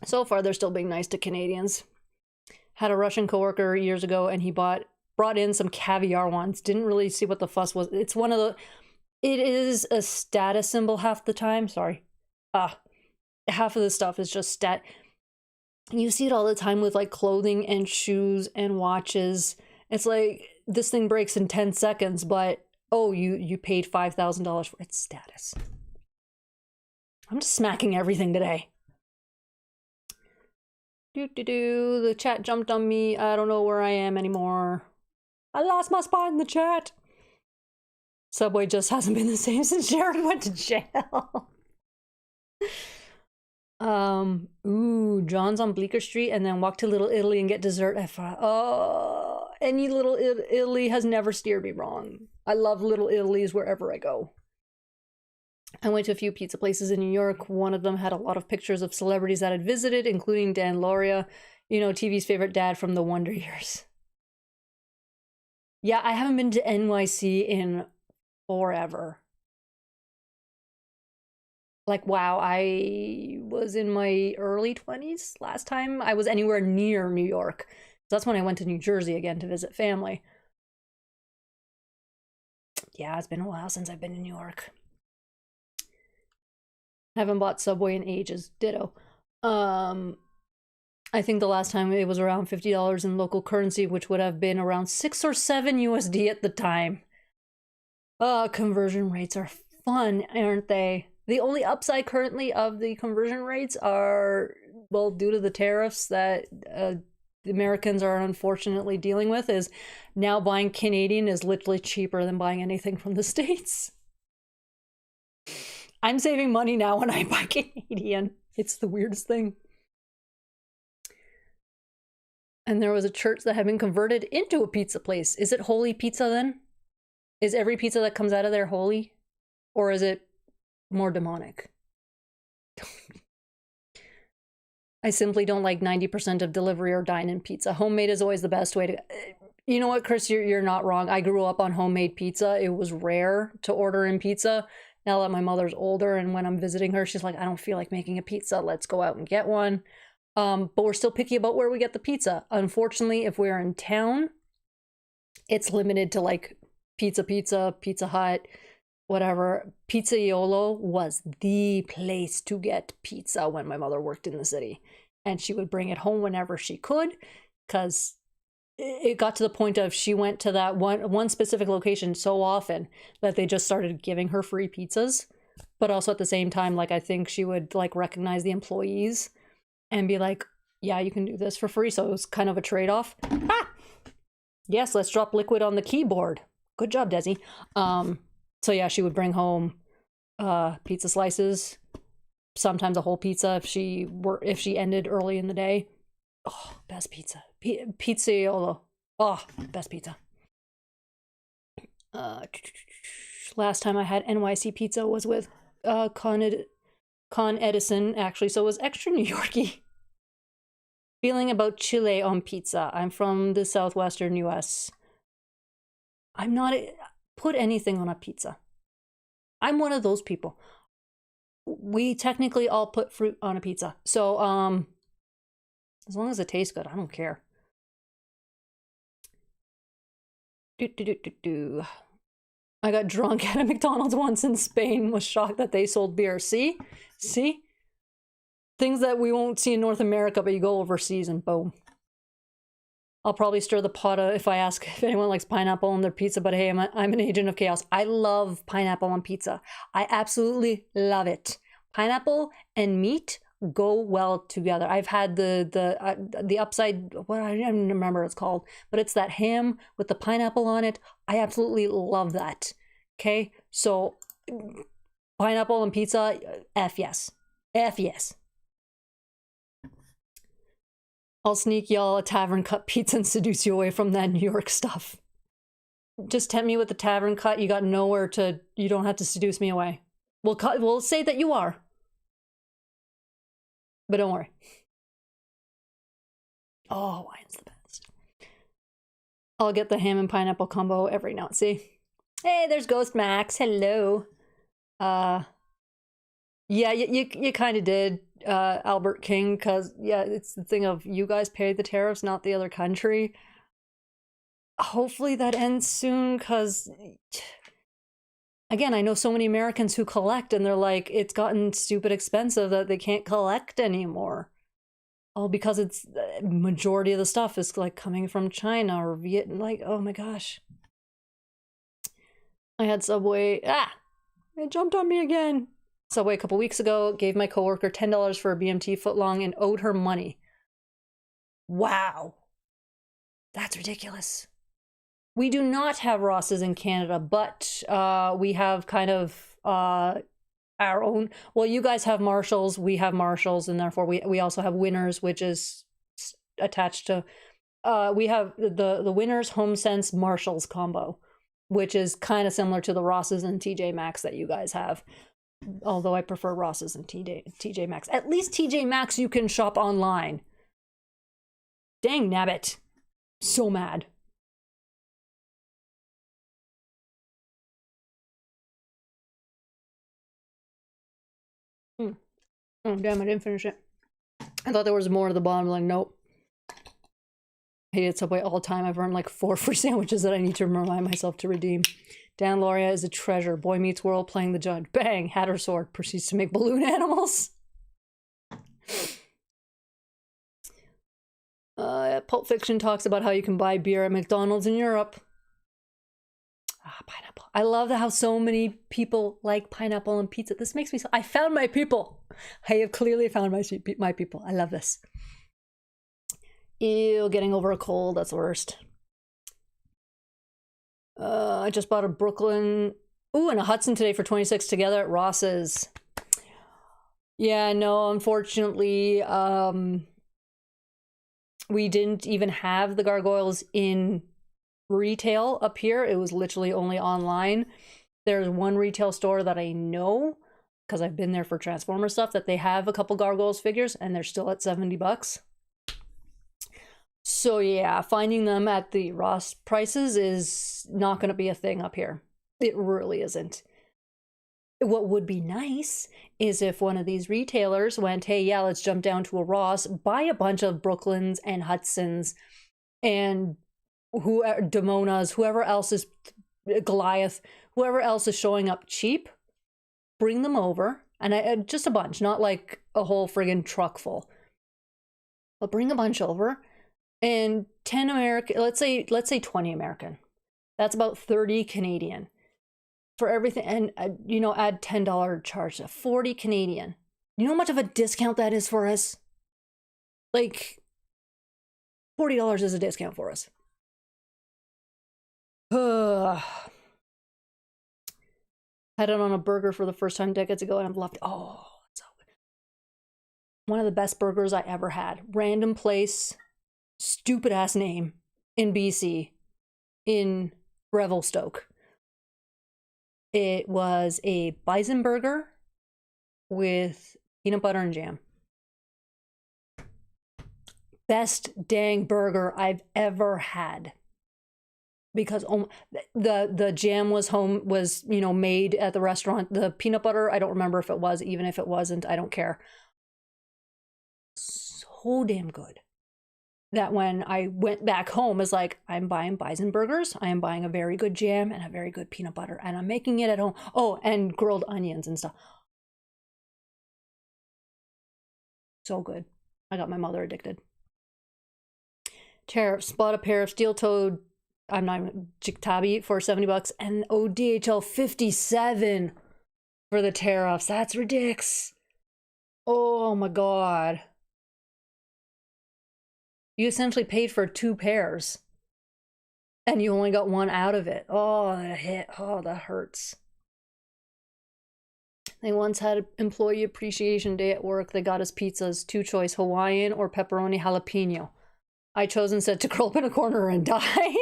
So far, they're still being nice to Canadians. Had a Russian coworker years ago, and he brought in some caviar ones. Didn't really see what the fuss was. It's one of the, it is a status symbol half the time. Sorry. Half of the stuff is just stat. You see it all the time with like clothing and shoes and watches. It's like, this thing breaks in 10 seconds, but, oh, you paid $5,000 for its status. I'm just smacking everything today. The chat jumped on me. I don't know where I am anymore. I lost my spot in the chat. Subway just hasn't been the same since Jared went to jail. Ooh, John's on Bleecker Street, and then walk to Little Italy and get dessert. Oh, any Little Italy has never steered me wrong. I love Little Italy's wherever I go. I went to a few pizza places in New York. One of them had a lot of pictures of celebrities that I'd visited, including Dan Lauria, you know, TV's favorite dad from the Wonder Years. Yeah, I haven't been to NYC in forever. Like, wow, I was in my early 20s last time I was anywhere near New York. That's when I went to New Jersey again to visit family. Yeah, it's been a while since I've been in New York. I haven't bought Subway in ages. Ditto. I think the last time it was around $50 in local currency, which would have been around 6 or 7 USD at the time. Conversion rates are fun, aren't they? The only upside currently of the conversion rates are, well, due to the tariffs that the Americans are unfortunately dealing with, is now buying Canadian is literally cheaper than buying anything from the States. I'm saving money now when I buy Canadian. It's the weirdest thing. And there was a church that had been converted into a pizza place. Is it holy pizza then? Is every pizza that comes out of there holy? Or is it more demonic? I simply don't like 90% of delivery or dine-in pizza. Homemade is always the best way to... You know what, Chris? You're not wrong. I grew up on homemade pizza. It was rare to order in pizza. Now that my mother's older and when I'm visiting her, she's like, I don't feel like making a pizza. Let's go out and get one. But we're still picky about where we get the pizza. Unfortunately, if we're in town, it's limited to like Pizza Hut, whatever. Pizzaiolo was the place to get pizza when my mother worked in the city. And she would bring it home whenever she could, because it got to the point of she went to that one specific location so often that they just started giving her free pizzas. But also at the same time, like, I think she would like recognize the employees and be like, yeah, you can do this for free. So it was kind of a trade-off. Ah! Yes, let's drop liquid on the keyboard. Good job, Desi. So yeah, she would bring home pizza slices, sometimes a whole pizza if she ended early in the day. Oh, best pizza. Pizzaiolo. Oh, best pizza. Last time I had NYC pizza was with Con Edison, actually, so it was extra New Yorky. Feeling about Chile on pizza. I'm from the southwestern US. I'm not... Put anything on a pizza. I'm one of those people. We technically all put fruit on a pizza. So, as long as it tastes good, I don't care. I got drunk at a McDonald's once in Spain, was shocked that they sold beer. See? See? Things that we won't see in North America, but you go overseas and boom. I'll probably stir the pot if I ask if anyone likes pineapple on their pizza, but hey, I'm an agent of chaos. I love pineapple on pizza. I absolutely love it. Pineapple and meat go well together. I've had the upside, what I don't even remember what it's called, but it's that ham with the pineapple on it. I absolutely love that. Okay, so pineapple and pizza, F yes. F yes. I'll sneak y'all a tavern cut pizza and seduce you away from that New York stuff. Just tempt me with the tavern cut. You got nowhere to... You don't have to seduce me away. We'll say that you are. But don't worry. Oh, wine's the best. I'll get the ham and pineapple combo every now. See? Hey, there's Ghost Max. Hello. Yeah, you kind of did, Albert King, because, yeah, it's the thing of you guys pay the tariffs, not the other country. Hopefully that ends soon, because, again, I know so many Americans who collect, and they're like, it's gotten stupid expensive that they can't collect anymore. All because it's, majority of the stuff is, like, coming from China or Vietnam, like, oh my gosh. I had Subway, it jumped on me again. Subway a couple weeks ago, gave my coworker $10 for a BMT footlong and owed her money. Wow. That's ridiculous. We do not have Ross's in Canada, but we have kind of our own. Well, you guys have Marshalls, we have Marshalls, and therefore we also have Winners, which is attached to. We have the Winners, HomeSense, Marshalls combo, which is kind of similar to the Rosses and TJ Maxx that you guys have. Although I prefer Rosses and TJ Maxx. At least TJ Maxx you can shop online. Dang nabbit. So mad. Oh damn, I didn't finish it. I thought there was more at the bottom. Like, nope. Hated Subway all time. I've earned like 4 free sandwiches that I need to remind myself to redeem. Dan Lauria is a treasure. Boy Meets World playing the judge. Bang! Hatter sword proceeds to make balloon animals. Pulp Fiction talks about how you can buy beer at McDonald's in Europe. Pineapple. I love how so many people like pineapple on pizza. This makes me so. I found my people. I have clearly found my people. I love this. Ew, getting over a cold. That's the worst. I just bought a Brooklyn. Ooh, and a Hudson today for 26 together at Ross's. Yeah, no, unfortunately, we didn't even have the Gargoyles in retail up here. It was literally only online. There's one retail store that I know, because I've been there for Transformer stuff, that they have a couple Gargoyles figures and they're still at $70. So yeah, finding them at the Ross prices is not going to be a thing up here. It really isn't. What would be nice is if one of these retailers went, hey, yeah, let's jump down to a Ross, buy a bunch of Brooklyns and Hudsons and Damonas, whoever else is Goliath, whoever else is showing up cheap, bring them over, and just a bunch, not like a whole friggin' truck full, but bring a bunch over, and 10 American, let's say 20 American. That's about 30 Canadian for everything, and you know, add $10 charge, 40 Canadian. You know how much of a discount that is for us? Like $40 is a discount for us. Had it on a burger for the first time decades ago and I've loved it. Oh, it's so good. One of the best burgers I ever had. Random place, stupid ass name in BC, in Revelstoke. It was a bison burger with peanut butter and jam. Best dang burger I've ever had. Because the jam was you know, made at the restaurant. The peanut butter, I don't remember if it was. Even if it wasn't, I don't care. So damn good that when I went back home, it's like, I'm buying bison burgers, I am buying a very good jam and a very good peanut butter, and I'm making it at home. Oh, and grilled onions and stuff. So good. I got my mother addicted. Tariffs. Bought a pair of steel-toed, I'm not even, Jiktabi for $70 and ODHL 57 for the tariffs. That's ridiculous. Oh my god. You essentially paid for 2 pairs and you only got one out of it. Oh, that hit. Oh, that hurts. They once had employee appreciation day at work. They got us pizzas, 2 choice, Hawaiian or pepperoni jalapeno. I chose instead to curl up in a corner and die.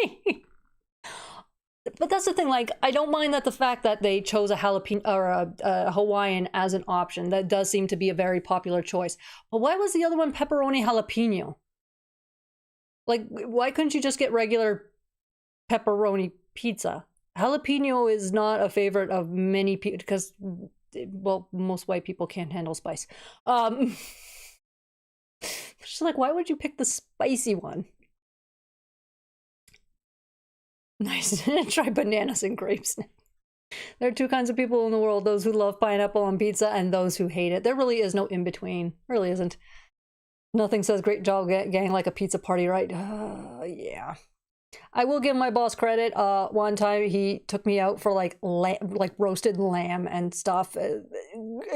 But that's the thing, like, I don't mind that the fact that they chose a jalapeno or a Hawaiian as an option. That does seem to be a very popular choice. But why was the other one pepperoni jalapeno? Like, why couldn't you just get regular pepperoni pizza? Jalapeno is not a favorite of many people because, well, most white people can't handle spice. Just like, why would you pick the spicy one? Nice. Try bananas and grapes. There are 2 kinds of people in the world, those who love pineapple on pizza and those who hate it. There really is no in between. Really isn't. Nothing says great job gang like a pizza party, right? Yeah. I will give my boss credit. One time he took me out for like roasted lamb and stuff.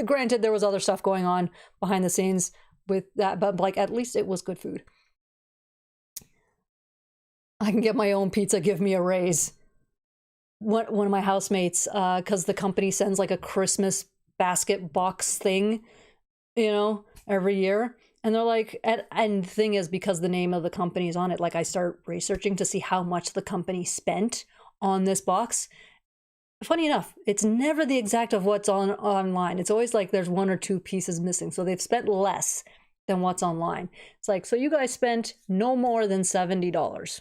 Granted, there was other stuff going on behind the scenes with that, but like at least it was good food. I can get my own pizza, give me a raise. One of my housemates, because the company sends like a Christmas basket box thing, you know, every year. And they're like, and the thing is, because the name of the company is on it, like I start researching to see how much the company spent on this box. Funny enough, it's never the exact of what's online. It's always like there's 1 or 2 pieces missing. So they've spent less than what's online. It's like, so you guys spent no more than $70.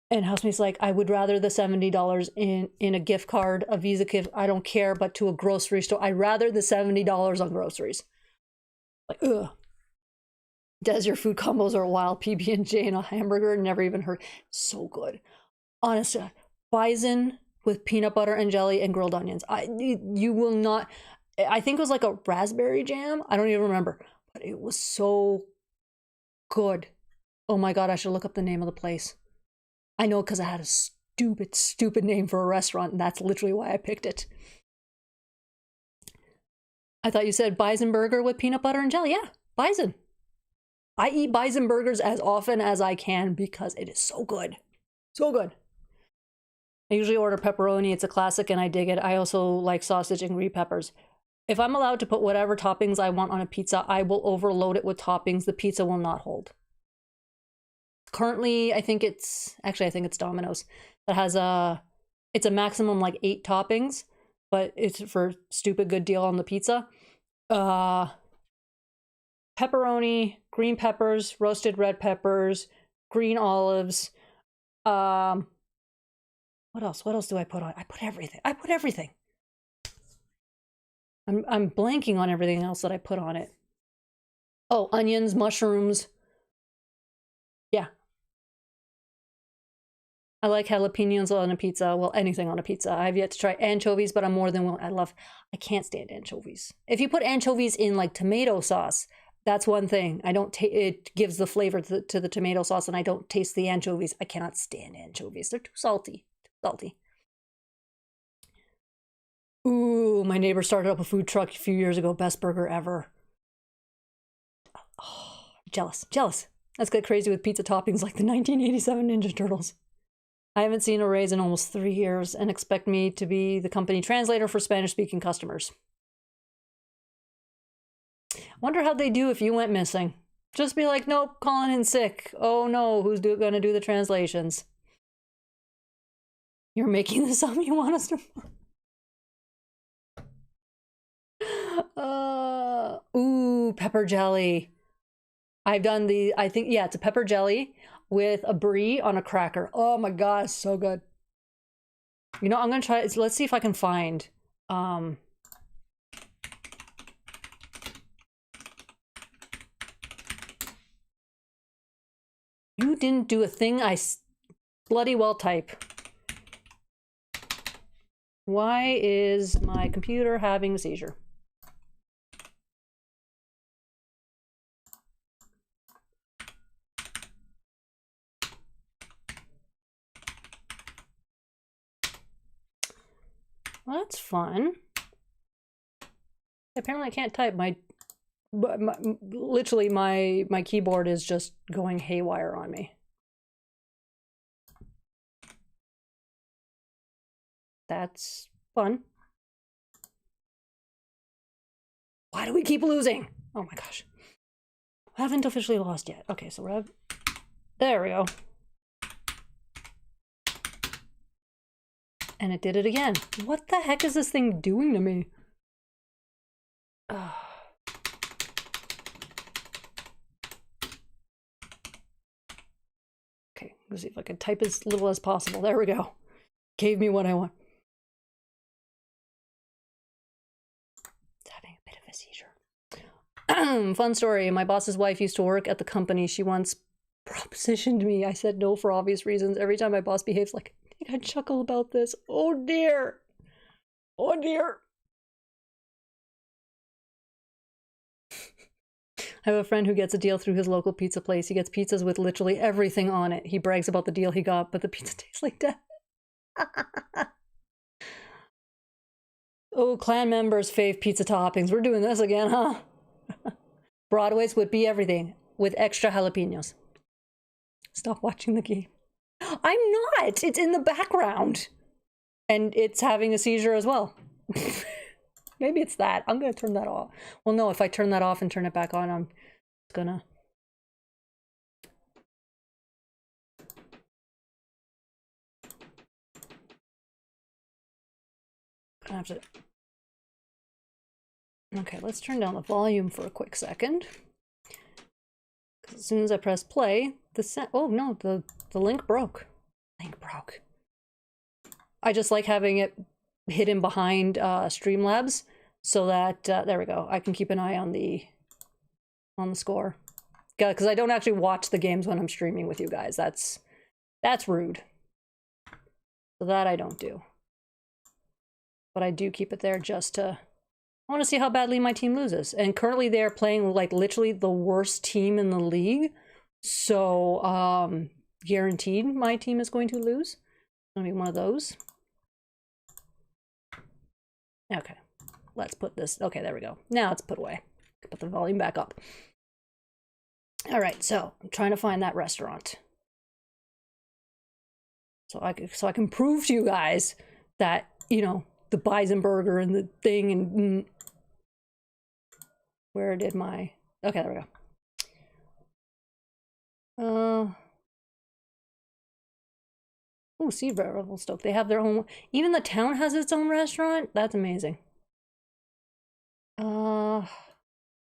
And housemate's like, I would rather the $70 in a gift card, a Visa gift, I don't care, but to a grocery store, I'd rather the $70 on groceries. Like, ugh. Des, your food combos are wild. PB&J and a hamburger, never even heard. So good. Honestly, bison with peanut butter and jelly and grilled onions. You will not, I think it was like a raspberry jam. I don't even remember, but it was so good. Oh my God, I should look up the name of the place. I know, because I had a stupid name for a restaurant, and that's literally why I picked it. I thought you said bison burger with peanut butter and jelly. Yeah, bison. I eat bison burgers as often as I can because it is so good. So good. I usually order pepperoni. It's a classic and I dig it. I also like sausage and green peppers. If I'm allowed to put whatever toppings I want on a pizza, I will overload it with toppings. The pizza will not hold. Currently, I think it's Domino's that has it's a maximum like 8 toppings, but it's for stupid good deal on the pizza. Pepperoni, green peppers, roasted red peppers, green olives. What else? What else do I put on? I put everything. I'm blanking on everything else that I put on it. Oh, onions, mushrooms. Yeah. I like jalapenos on a pizza. Well, anything on a pizza. I've yet to try anchovies, but I'm more than willing. I can't stand anchovies. If you put anchovies in like tomato sauce, that's one thing. It gives the flavor to the tomato sauce, and I don't taste the anchovies. I cannot stand anchovies. They're too salty. Ooh, my neighbor started up a food truck a few years ago. Best burger ever. Oh, jealous. Let's get crazy with pizza toppings like the 1987 Ninja Turtles. I haven't seen a raise in almost 3 years and expect me to be the company translator for Spanish-speaking customers. Wonder how they do if you went missing. Just be like, nope, calling in sick. Oh no, who's gonna do the translations? You're making this up, you want us to... Ooh, pepper jelly. I've done it's a pepper jelly with a brie on a cracker. Oh my God, so good. You know, I'm gonna try it. Let's see if I can find, you didn't do a thing I bloody well type. Why is my computer having a seizure? Well, that's fun. Apparently I can't type. Literally my keyboard is just going haywire on me. That's fun. Why do we keep losing? Oh my gosh. I haven't officially lost yet. Okay, so there we go. And it did it again. What the heck is this thing doing to me? Okay, let's see if I can type as little as possible. There we go. Gave me what I want. It's having a bit of a seizure. Fun story. My boss's wife used to work at the company. She once propositioned me. I said no for obvious reasons. Every time my boss behaves like, I chuckle about this. Oh dear. Oh dear. I have a friend who gets a deal through his local pizza place. He gets pizzas with literally everything on it. He brags about the deal he got, but the pizza tastes like death. Oh, clan members' fave pizza toppings. We're doing this again, huh? Broadway's would be everything with extra jalapenos. Stop watching the game. I'm not. It's in the background. And it's having a seizure as well. Maybe it's that. I'm gonna turn that off. Well, no, if I turn that off and turn it back on, I'm gonna... I have to... Okay, let's turn down the volume for a quick second. As soon as I press play, oh no, the link broke. Link broke. I just like having it hidden behind Streamlabs so that there we go. I can keep an eye on the score. Because I don't actually watch the games when I'm streaming with you guys. That's rude. So that I don't do. But I do keep it there just to... I want to see how badly my team loses. And currently they're playing like literally the worst team in the league. So guaranteed my team is going to lose. It's going to be one of those. Okay. Let's put this... Okay, there we go. Now it's put away. Put the volume back up. All right, so I'm trying to find that restaurant. So I can prove to you guys that, you know, the bison burger and the thing and... Where did my... Okay, there we go. Oh, Sea Revelstoke. They have their own... Even the town has its own restaurant? That's amazing.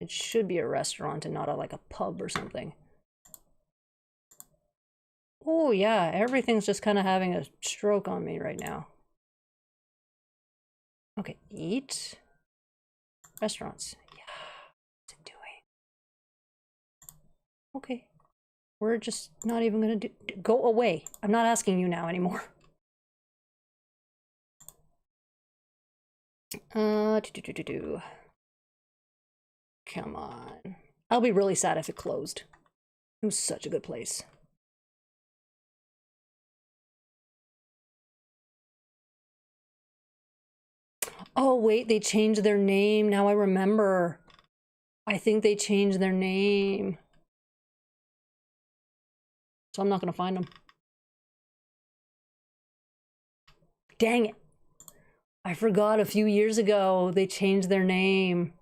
It should be a restaurant and not like a pub or something. Oh, yeah. Everything's just kind of having a stroke on me right now. Okay, eat. Restaurants. Yeah. What's it doing? Okay. We're just not even gonna do... Go away. I'm not asking you now anymore. Come on. I'll be really sad if it closed. It was such a good place. Oh, wait, they changed their name. Now I remember. I think they changed their name. So I'm not going to find them. Dang it. I forgot a few years ago they changed their name.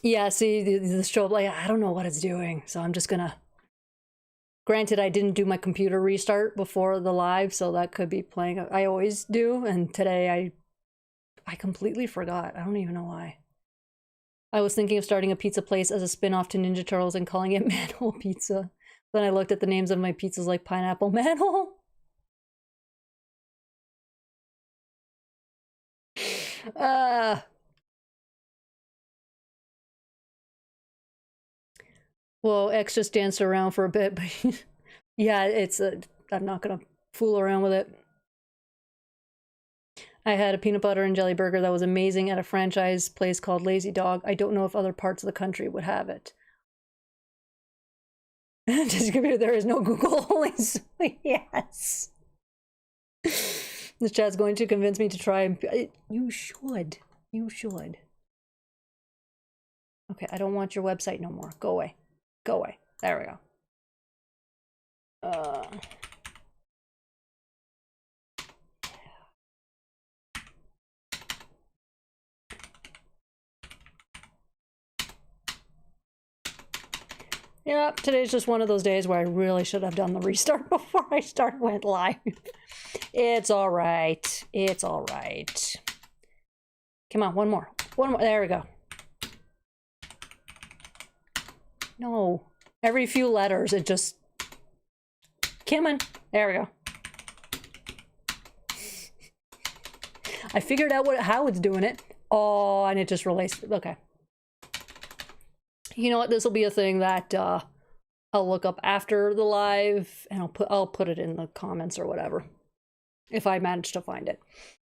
Yeah, see, the strobe, like, I don't know what it's doing. So I'm just going to... Granted, I didn't do my computer restart before the live, so that could be playing. I always do, and today I completely forgot. I don't even know why. I was thinking of starting a pizza place as a spin-off to Ninja Turtles and calling it Manhole Pizza. Then I looked at the names of my pizzas like Pineapple Manhole. Well, X just danced around for a bit, but yeah, I'm not gonna fool around with it. I had a peanut butter and jelly burger that was amazing at a franchise place called Lazy Dog. I don't know if other parts of the country would have it. Just give me, there is no Google, only yes. This chat's going to convince me to try. You should. You should. Okay, I don't want your website no more. Go away. Go away. There we go. Yeah, today's just one of those days where I really should have done the restart before I went live. It's all right. It's all right. Come on, one more. One more. There we go. No. Every few letters, it just... Come on. There we go. I figured out how it's doing it. Oh, and it just released. Okay. You know what? This will be a thing that I'll look up after the live, and I'll put it in the comments or whatever, if I manage to find it,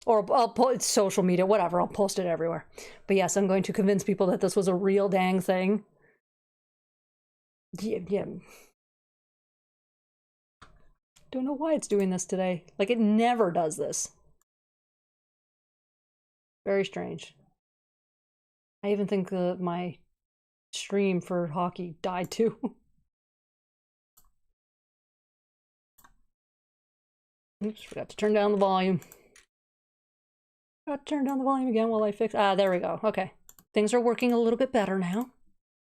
or I'll put social media, whatever. I'll post it everywhere. But yes, I'm going to convince people that this was a real dang thing. Yeah. Don't know why it's doing this today. Like, it never does this. Very strange. I even think my stream for hockey died too. Oops, forgot to turn down the volume. Got to turn down the volume again while I fix. Ah, there we go. Okay. Things are working a little bit better now.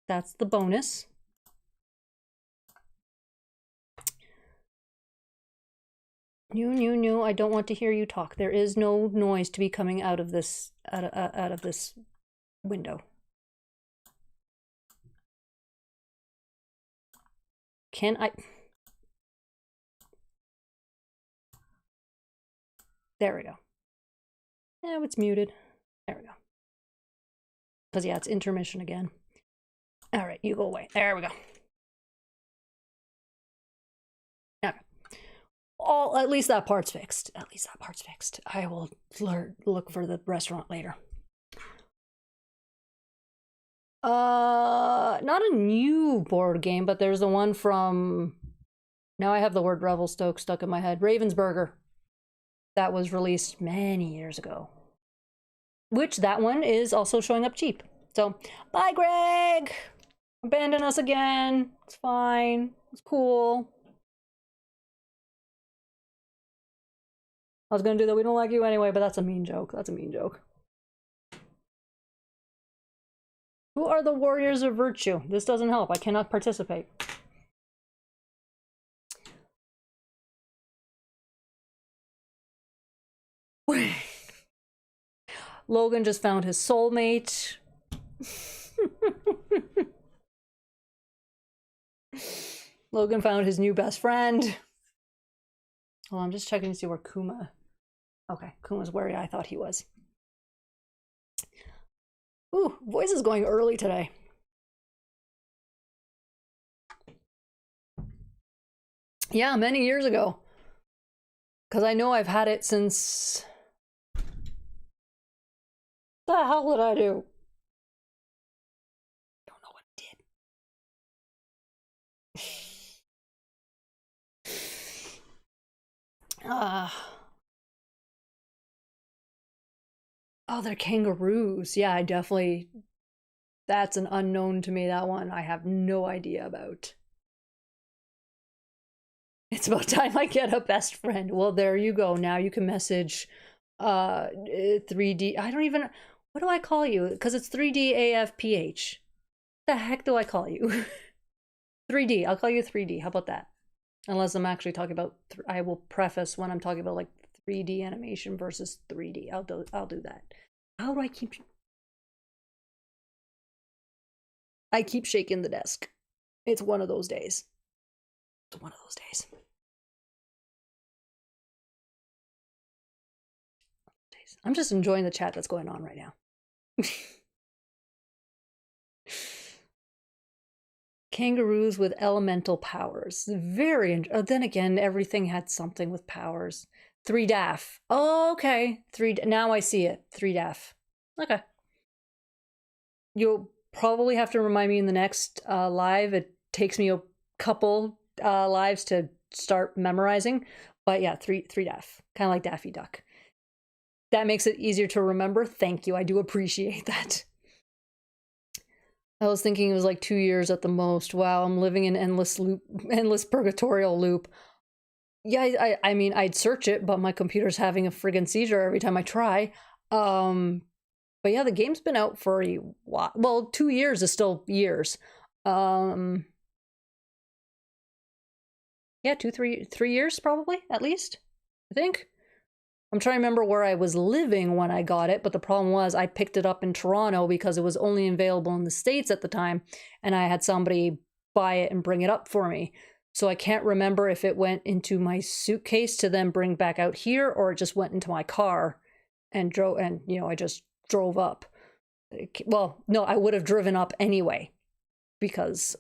That's the bonus. No, I don't want to hear you talk. There is no noise to be coming out of this out of this window. Can I? There we go. Now it's muted. There we go. Because yeah, it's intermission again. All right, you go away. There we go. Okay. At least that part's fixed. At least that part's fixed. I will look for the restaurant later. Not a new board game, but there's the one from, now I have the word Revelstoke stuck in my head, Ravensburger. That was released many years ago. Which that one is also showing up cheap. So, bye Greg! Abandon us again. It's fine. It's cool. I was gonna do that. We don't like you anyway, but that's a mean joke. That's a mean joke. Who are the warriors of virtue? This doesn't help. I cannot participate. Logan just found his soulmate. Logan found his new best friend. Oh, I'm just checking to see where Kuma. Okay, Kuma's where I thought he was. Ooh, voice is going early today. Yeah, many years ago. Because I know I've had it since... What the hell did I do? Don't know what I did. Oh, they're kangaroos. Yeah, I definitely... That's an unknown to me, that one. I have no idea about. It's about time I get a best friend. Well, there you go. Now you can message 3D. I don't even... What do I call you? Because it's 3D AFPH. What the heck do I call you? 3D. I'll call you 3D. How about that? Unless I'm actually talking about... I will preface when I'm talking about like 3D animation versus 3D. I'll do that. How do I keep... I keep shaking the desk. It's one of those days. It's one of those days. I'm just enjoying the chat that's going on right now. Kangaroos with elemental powers. Very then again, everything had something with powers. 3DAF. Oh, okay. Now I see it. 3DAF. Okay. You'll probably have to remind me in the next live. It takes me a couple lives to start memorizing. But yeah, 3DAF. Kind of like Daffy Duck. That makes it easier to remember. Thank you. I do appreciate that. I was thinking it was like 2 years at the most. Wow, I'm living in endless purgatorial loop. Yeah, I mean, I'd search it, but my computer's having a friggin' seizure every time I try. But yeah, the game's been out for a while. Well, 2 years is still years. Yeah, 3 years probably, at least, I think. I'm trying to remember where I was living when I got it, but the problem was I picked it up in Toronto because it was only available in the States at the time, and I had somebody buy it and bring it up for me. So I can't remember if it went into my suitcase to then bring back out here, or it just went into my car and drove, and I just drove up. Well, no, I would have driven up anyway, because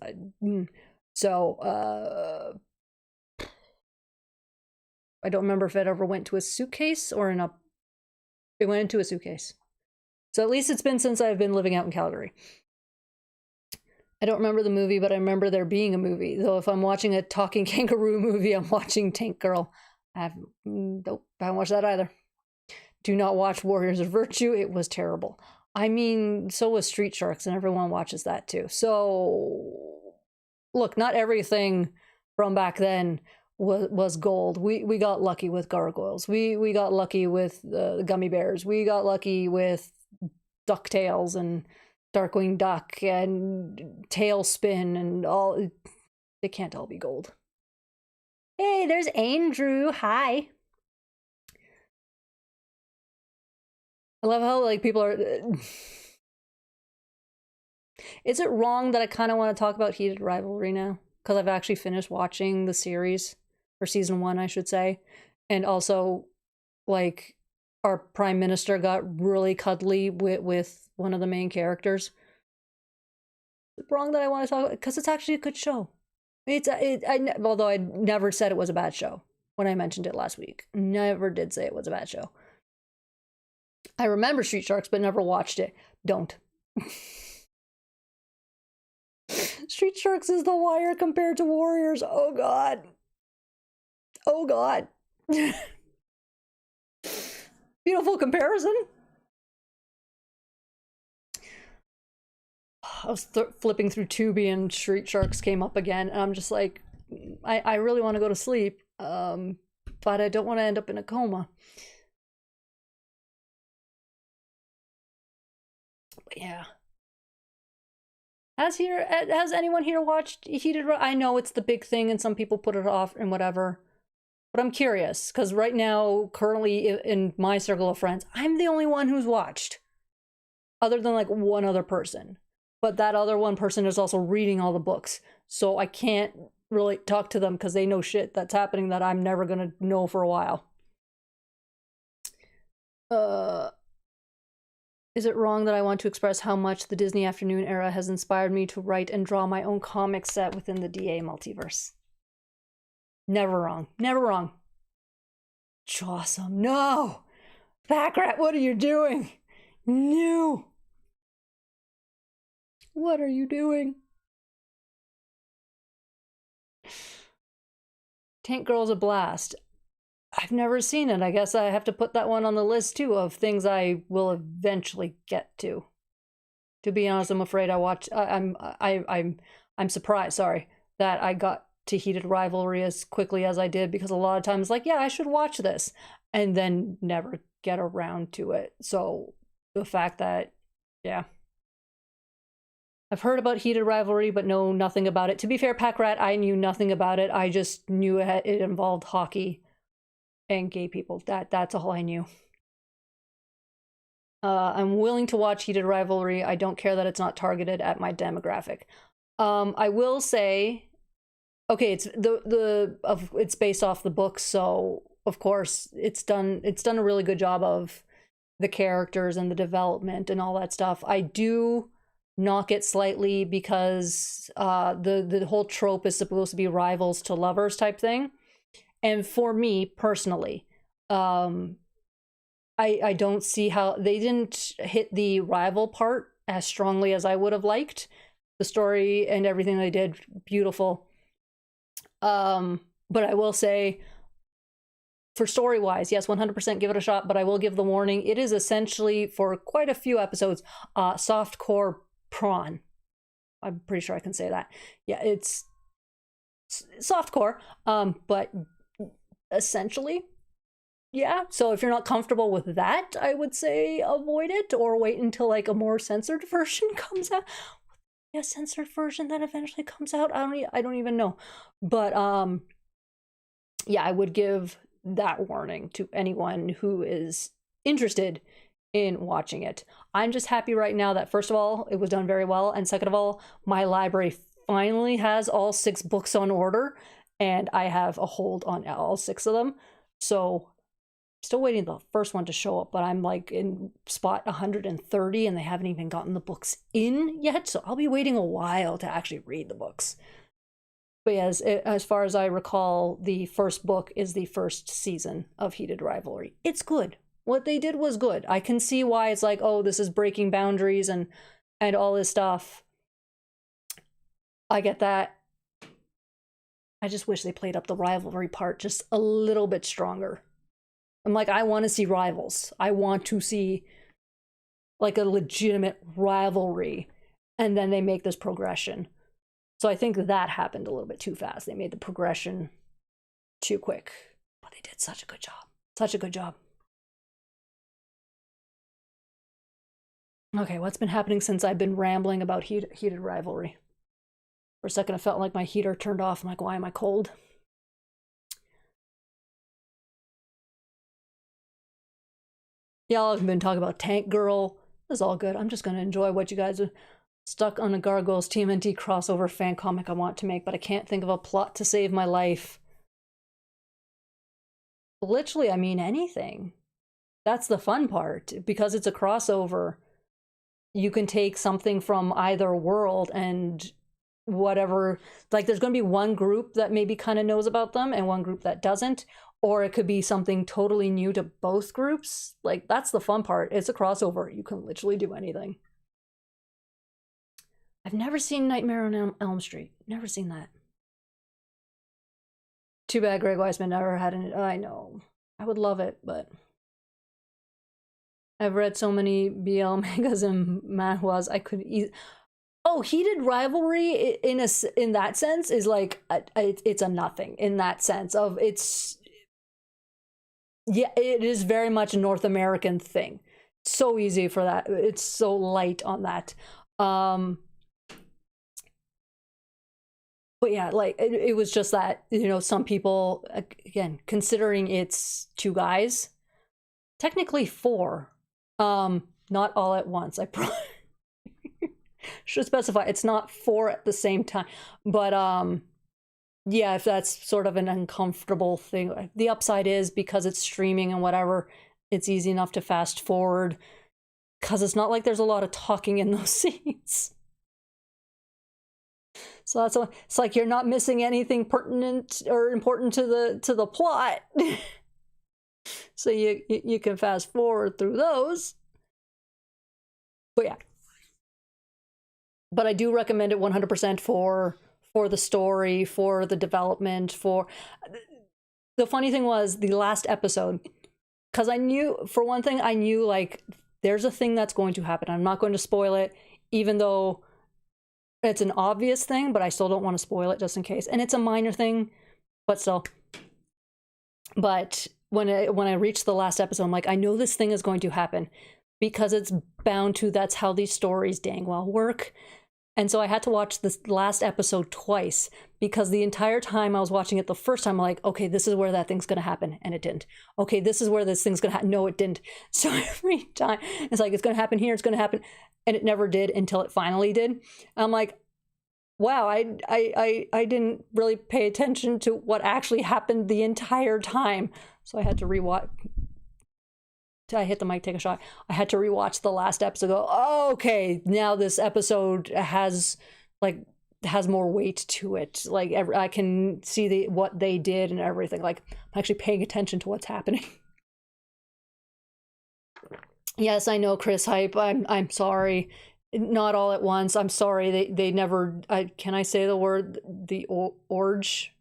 I don't remember if it ever went to a suitcase or it went into a suitcase. So at least it's been since I've been living out in Calgary. I don't remember the movie, but I remember there being a movie. Though if I'm watching a talking kangaroo movie, I'm watching Tank Girl. Nope, I haven't watched that either. Do not watch Warriors of Virtue. It was terrible. I mean, so was Street Sharks, and everyone watches that too. So, look, not everything from back then was gold. We got lucky with Gargoyles. We got lucky with Gummy Bears. We got lucky with DuckTales and Darkwing Duck and Tailspin and all. They can't all be gold. Hey, there's Andrew. Hi. I love how like people are. Is it wrong that I kind of want to talk about Heated Rivalry now? Because I've actually finished watching the series, or season 1, I should say. And also, like, our prime minister got really cuddly with one of the main characters. Is it wrong that I want to talk about? Because it's actually a good show. Although I never said it was a bad show when I mentioned it last week. Never did say it was a bad show. I remember Street Sharks, but never watched it. Don't. Street Sharks is The Wire compared to Warriors. Oh god. Oh god. Beautiful comparison. I was flipping through Tubi and Street Sharks came up again, and I'm just like, I really want to go to sleep, but I don't want to end up in a coma. But yeah. Has anyone here watched Heated? I know it's the big thing and some people put it off and whatever, but I'm curious because right now, currently in my circle of friends, I'm the only one who's watched, other than like one other person. But that other one person is also reading all the books, so I can't really talk to them because they know shit that's happening that I'm never gonna know for a while. Is it wrong that I want to express how much the Disney Afternoon era has inspired me to write and draw my own comic set within the DA multiverse? Never wrong. Never wrong. Chawsome. No! Backrat, what are you doing? No! What are you doing? Tank Girl's a blast. I've never seen it. I guess I have to put that one on the list too of things I will eventually get to. To be honest, I'm afraid I'm surprised, sorry, that I got to Heated Rivalry as quickly as I did, because a lot of times like, yeah, I should watch this and then never get around to it. So the fact that, yeah. I've heard about Heated Rivalry, but know nothing about it. To be fair, Packrat, I knew nothing about it. I just knew it involved hockey and gay people. That's all I knew. I'm willing to watch Heated Rivalry. I don't care that it's not targeted at my demographic. I will say, okay, it's based off the book, so of course it's done a really good job of the characters and the development and all that stuff. I do knock it slightly because the whole trope is supposed to be rivals to lovers type thing. And for me personally, I don't see how they didn't hit the rival part as strongly as I would have liked. The story and everything they did, beautiful. But I will say, for story-wise, yes, 100% give it a shot, but I will give the warning. It is essentially, for quite a few episodes, softcore prawn. I'm pretty sure I can say that. Yeah, it's softcore, but essentially, yeah. So if you're not comfortable with that, I would say avoid it, or wait until like a more censored version comes out. Yeah, censored version that eventually comes out. I don't even know. But yeah, I would give that warning to anyone who is interested in watching it. I'm just happy right now that, first of all, it was done very well, and second of all, my library finally has all 6 books on order, and I have a hold on all 6 of them. So I'm still waiting for the first one to show up, but I'm like in spot 130 and they haven't even gotten the books in yet, so I'll be waiting a while to actually read the books. But yes, as far as I recall, the first book is the first season of Heated Rivalry. It's good. What they did was good. I can see why it's like, oh, this is breaking boundaries and all this stuff. I get that. I just wish they played up the rivalry part just a little bit stronger. I'm like, I want to see rivals. I want to see like a legitimate rivalry, and then they make this progression. So I think that happened a little bit too fast. They made the progression too quick. But they did such a good job. Such a good job. Okay, what's been happening since I've been rambling about heated rivalry? For a second, I felt like my heater turned off. I'm like, why am I cold? Y'all have been talking about Tank Girl. It's all good. I'm just going to enjoy what you guys are stuck on a Gargoyles TMNT crossover fan comic I want to make, but I can't think of a plot to save my life. Literally, I mean anything. That's the fun part. Because it's a crossover, you can take something from either world and whatever. Like, there's going to be one group that maybe kind of knows about them and one group that doesn't. Or it could be something totally new to both groups. Like, that's the fun part. It's a crossover. You can literally do anything. I've never seen Nightmare on Elm Street. Never seen that. Too bad Greg Weisman never had an... I know. I would love it, but... I've read so many BL mangas and manhwas, I could... Oh, heated rivalry in that sense is like... it's a nothing in that sense of it's... Yeah, it is very much a North American thing. So easy for that. It's so light on that. But yeah, like, it was just that, you know, some people, again, considering it's 2 guys, technically 4, not all at once. I should specify, it's not 4 at the same time. But yeah, if that's sort of an uncomfortable thing. The upside is, because it's streaming and whatever, it's easy enough to fast forward, because it's not like there's a lot of talking in those scenes. So that's it's like you're not missing anything pertinent or important to the plot. So you can fast forward through those. But yeah. But I do recommend it 100% for the story, for the development, for... The funny thing was, the last episode, because I knew, for one thing, I knew, like, there's a thing that's going to happen. I'm not going to spoil it, even though it's an obvious thing, but I still don't want to spoil it just in case. And it's a minor thing, but still. But when I reached the last episode, I'm like, I know this thing is going to happen, because it's bound to. That's how these stories dang well work. And so I had to watch this last episode twice, because the entire time I was watching it the first time, I'm like, okay, this is where that thing's going to happen. And it didn't. Okay, this is where this thing's going to happen. No, it didn't. So every time it's like, it's going to happen here, it's going to happen. And it never did until it finally did. I'm like, wow, I didn't really pay attention to what actually happened the entire time. So I had to rewatch. I hit the mic, take a shot. I had to rewatch the last episode. Go, oh, okay, now this episode has more weight to it. Like, I can see what they did and everything. Like, I'm actually paying attention to what's happening. Yes, I know, Chris Hype. I'm sorry. Not all at once. I'm sorry. They never. Can I say the word? The orge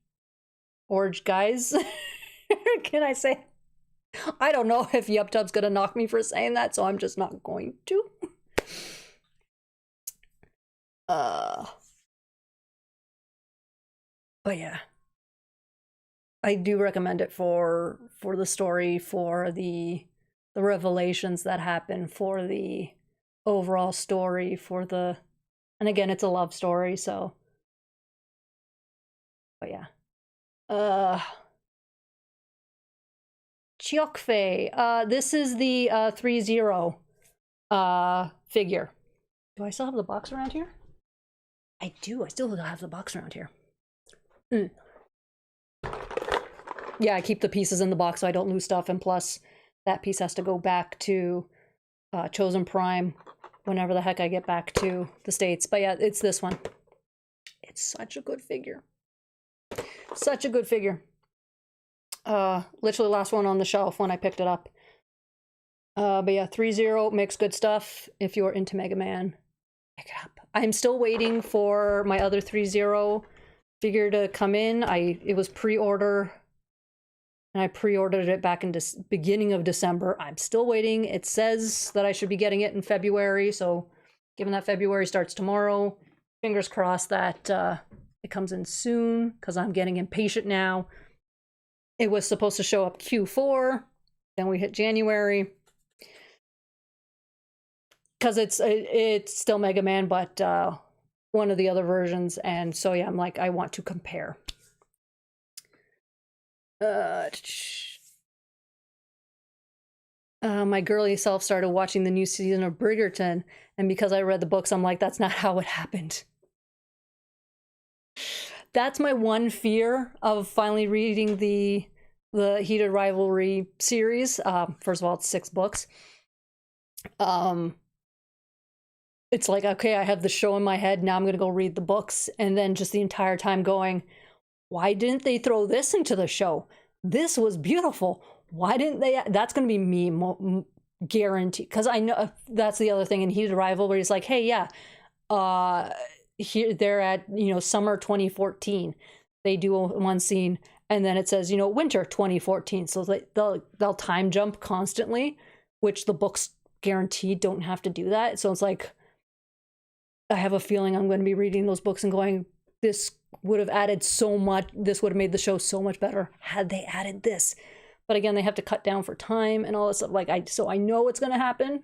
guys. Can I say? I don't know if YubTub's gonna knock me for saying that, so I'm just not going to. But yeah, I do recommend it for the story, for the revelations that happen, for the overall story, for the... And again, it's a love story, so... But yeah. Chiokfei. This is the 3-0 figure. Do I still have the box around here? I do. I still have the box around here. Yeah, I keep the pieces in the box so I don't lose stuff, and plus that piece has to go back to Chosen Prime whenever the heck I get back to the States. But yeah, it's this one. It's such a good figure. Such a good figure. Literally last one on the shelf when I picked it up. But yeah, 3-0 makes good stuff. If you're into Mega Man, pick it up. I'm still waiting for my other 3-0 figure to come in. It was pre-order, and I pre-ordered it back in beginning of December. I'm still waiting. It says that I should be getting it in February, so given that February starts tomorrow, fingers crossed that it comes in soon, because I'm getting impatient now. It was supposed to show up Q4, then we hit January. Because it's still Mega Man, but one of the other versions. And so, yeah, I'm like, I want to compare. My girly self started watching the new season of Bridgerton, and because I read the books, I'm like, that's not how it happened. That's my one fear of finally reading the Heated Rivalry series. First of all, it's 6 books. It's like, okay, I have the show in my head, now I'm gonna go read the books, and then just the entire time going, why didn't they throw this into the show? This was beautiful. Why didn't they? That's gonna be me, guaranteed. Because I know that's the other thing in Heated Rivalry. It's like, hey, yeah, here they're at summer 2014. They do one scene, and then it says winter 2014. So they'll time jump constantly, which the books guaranteed don't have to do that. So it's like, I have a feeling I'm going to be reading those books and going, this would have added so much, this would have made the show so much better had they added this. But again, they have to cut down for time and all this stuff. So I know it's going to happen.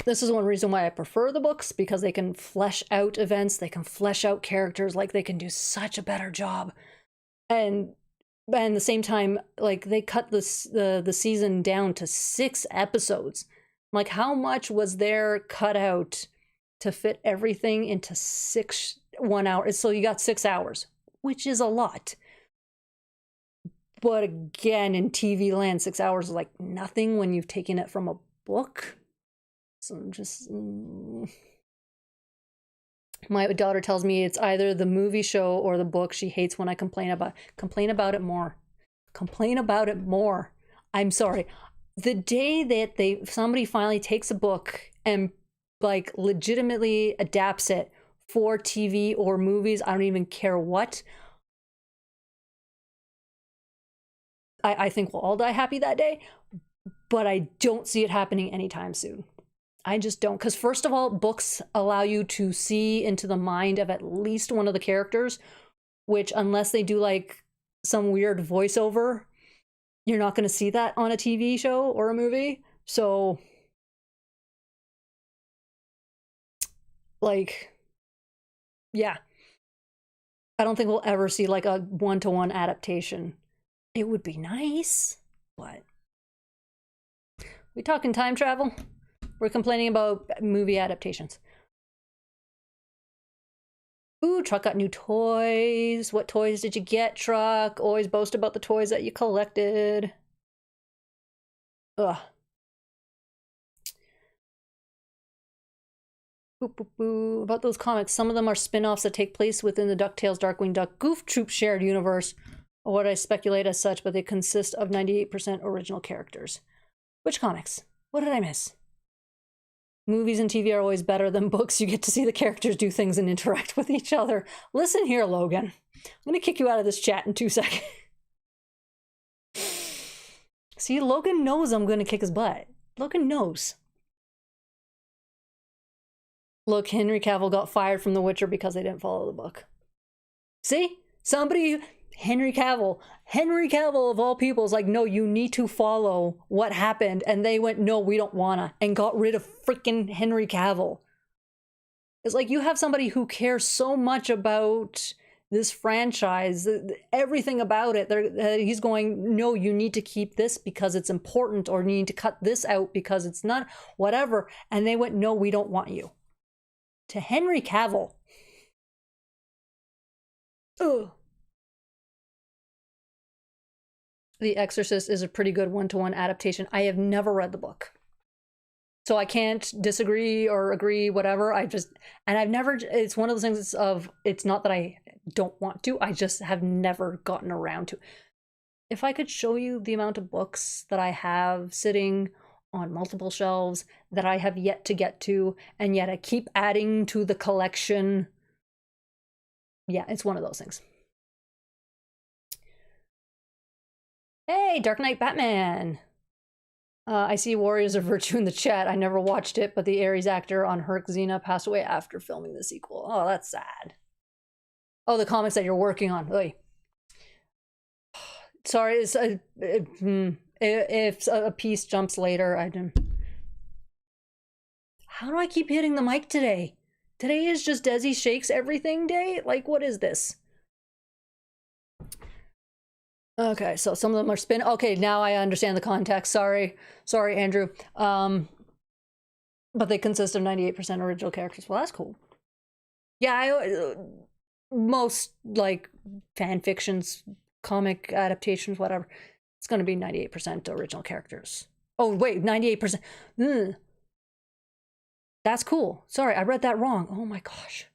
This is one reason why I prefer the books, because they can flesh out events, they can flesh out characters, like they can do such a better job. And at the same time, like they cut the season down to 6 episodes. Like, how much was there cut out to fit everything into 1 hour? So you got 6 hours, which is a lot. But again, in TV land, 6 hours is like nothing when you've taken it from a book. So I'm just... My daughter tells me it's either the movie show or the book. She hates when I complain about it more. Complain about it more. I'm sorry. The day that somebody finally takes a book and like legitimately adapts it for TV or movies, I don't even care what, I think we'll all die happy that day, but I don't see it happening anytime soon. I just don't, because first of all, books allow you to see into the mind of at least one of the characters, which unless they do like some weird voiceover, you're not going to see that on a TV show or a movie. So, like, yeah. I don't think we'll ever see like a one-to-one adaptation. It would be nice, but... We talking time travel? We're complaining about movie adaptations. Ooh, Truck got new toys. What toys did you get, Truck? Always boast about the toys that you collected. Ugh. Boo, boo, boo. About those comics, some of them are spin-offs that take place within the DuckTales, Darkwing Duck, Goof Troop shared universe, or what I speculate as such, but they consist of 98% original characters. Which comics? What did I miss? Movies and TV are always better than books. You get to see the characters do things and interact with each other. Listen here, Logan. I'm going to kick you out of this chat in 2 seconds. See, Logan knows I'm going to kick his butt. Logan knows. Look, Henry Cavill got fired from The Witcher because they didn't follow the book. See? Somebody... Henry Cavill of all people is like, no, you need to follow what happened. And they went, no, we don't wanna, and got rid of freaking Henry Cavill. It's like, you have somebody who cares so much about this franchise, everything about it. He's going, no, you need to keep this because it's important, or you need to cut this out because it's not, whatever. And they went, no, we don't want you. To Henry Cavill. Ugh. The Exorcist is a pretty good one-to-one adaptation. I have never read the book, so I can't disagree or agree, whatever. It's one of those things of, it's not that I don't want to, I just have never gotten around to. If I could show you the amount of books that I have sitting on multiple shelves that I have yet to get to, and yet I keep adding to the collection. Yeah, it's one of those things. Hey, Dark Knight Batman! I see Warriors of Virtue in the chat. I never watched it, but the Ares actor on Herc Xena passed away after filming the sequel. Oh, that's sad. Oh, the comics that you're working on. Oy. Sorry, if a piece jumps later, I didn't. How do I keep hitting the mic today? Today is just Desi Shakes Everything Day? Like, what is this? Okay, so some of them are spin. Okay, now I understand the context. Sorry, Andrew. But they consist of 98% original characters. Well, that's cool. Yeah, most like fan fictions, comic adaptations, whatever. It's going to be 98% original characters. Oh wait, 98%. That's cool. Sorry, I read that wrong. Oh my gosh.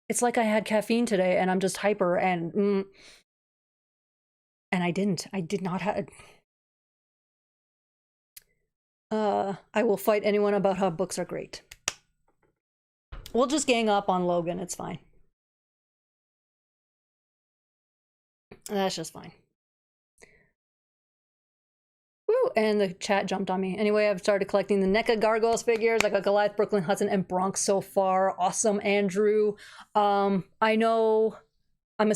It's like I had caffeine today and I'm just hyper and I didn't. I did not have. I will fight anyone about how books are great. We'll just gang up on Logan. It's fine. That's just fine. Woo! And the chat jumped on me. Anyway, I've started collecting the NECA Gargoyles figures. I got Goliath, Brooklyn, Hudson, and Bronx so far. Awesome, Andrew. I know I'm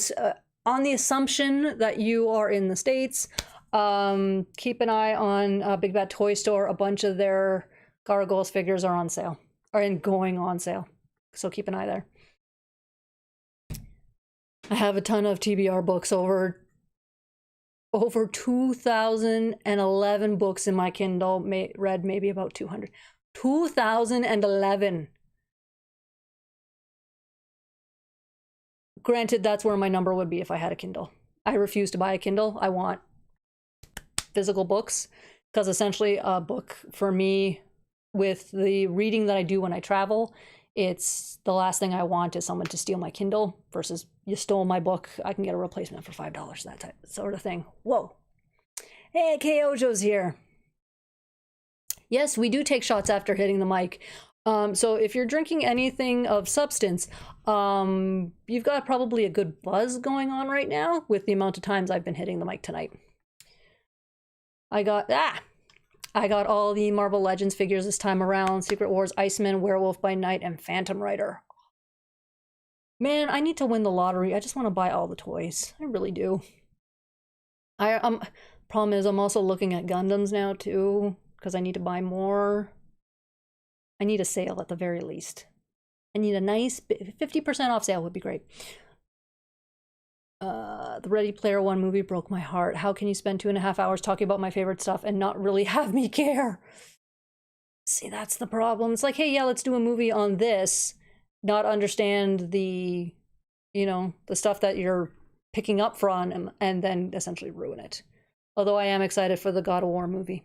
on the assumption that you are in the States. Keep an eye on Big Bad Toy Store. A bunch of their Gargoyles figures are on sale, going on sale. So keep an eye there. I have a ton of TBR books, over 2011 books in my Kindle. Read maybe about 200. 2011. Granted, that's where my number would be if I had a Kindle. I refuse to buy a Kindle. I want physical books, because essentially a book for me, with the reading that I do when I travel, it's the last thing I want is someone to steal my Kindle, versus you stole my book, I can get a replacement for $5, that type sort of thing. Whoa. Hey, Kojo's here. Yes, we do take shots after hitting the mic. So if you're drinking anything of substance, you've got probably a good buzz going on right now with the amount of times I've been hitting the mic tonight. I got all the Marvel Legends figures this time around. Secret Wars, Iceman, Werewolf by Night, and Phantom Rider. Man, I need to win the lottery. I just want to buy all the toys. I really do. Problem is, I'm also looking at Gundams now too, because I need to buy more. I need a sale at the very least. I need a nice 50% off sale would be great. The Ready Player One movie broke my heart. How can you spend 2.5 hours talking about my favorite stuff and not really have me care? See, that's the problem. It's like, hey, yeah, let's do a movie on this, not understand the, the stuff that you're picking up from, and then essentially ruin it. Although I am excited for the God of War movie.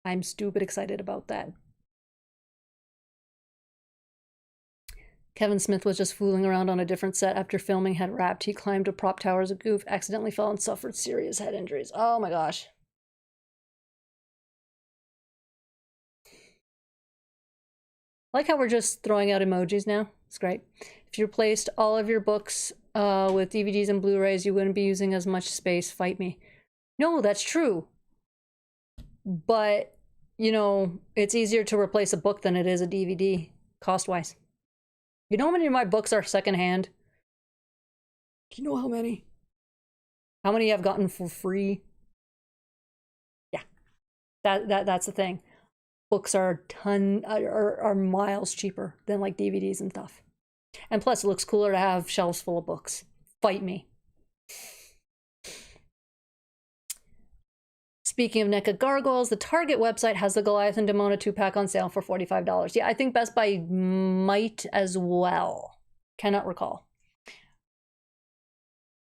I'm stupid excited about that. Kevin Smith was just fooling around on a different set after filming had wrapped. He climbed a prop tower as a goof, accidentally fell and suffered serious head injuries. Oh my gosh. I like how we're just throwing out emojis now. It's great. If you replaced all of your books with DVDs and Blu-rays, you wouldn't be using as much space. Fight me. No, that's true. But, it's easier to replace a book than it is a DVD, cost-wise. You know how many of my books are secondhand? Do you know how many? How many I've gotten for free? Yeah, that's the thing. Books are are miles cheaper than like DVDs and stuff. And plus, it looks cooler to have shelves full of books. Fight me. Speaking of NECA Gargoyles, the Target website has the Goliath and Demona 2-pack on sale for $45. Yeah, I think Best Buy might as well. Cannot recall.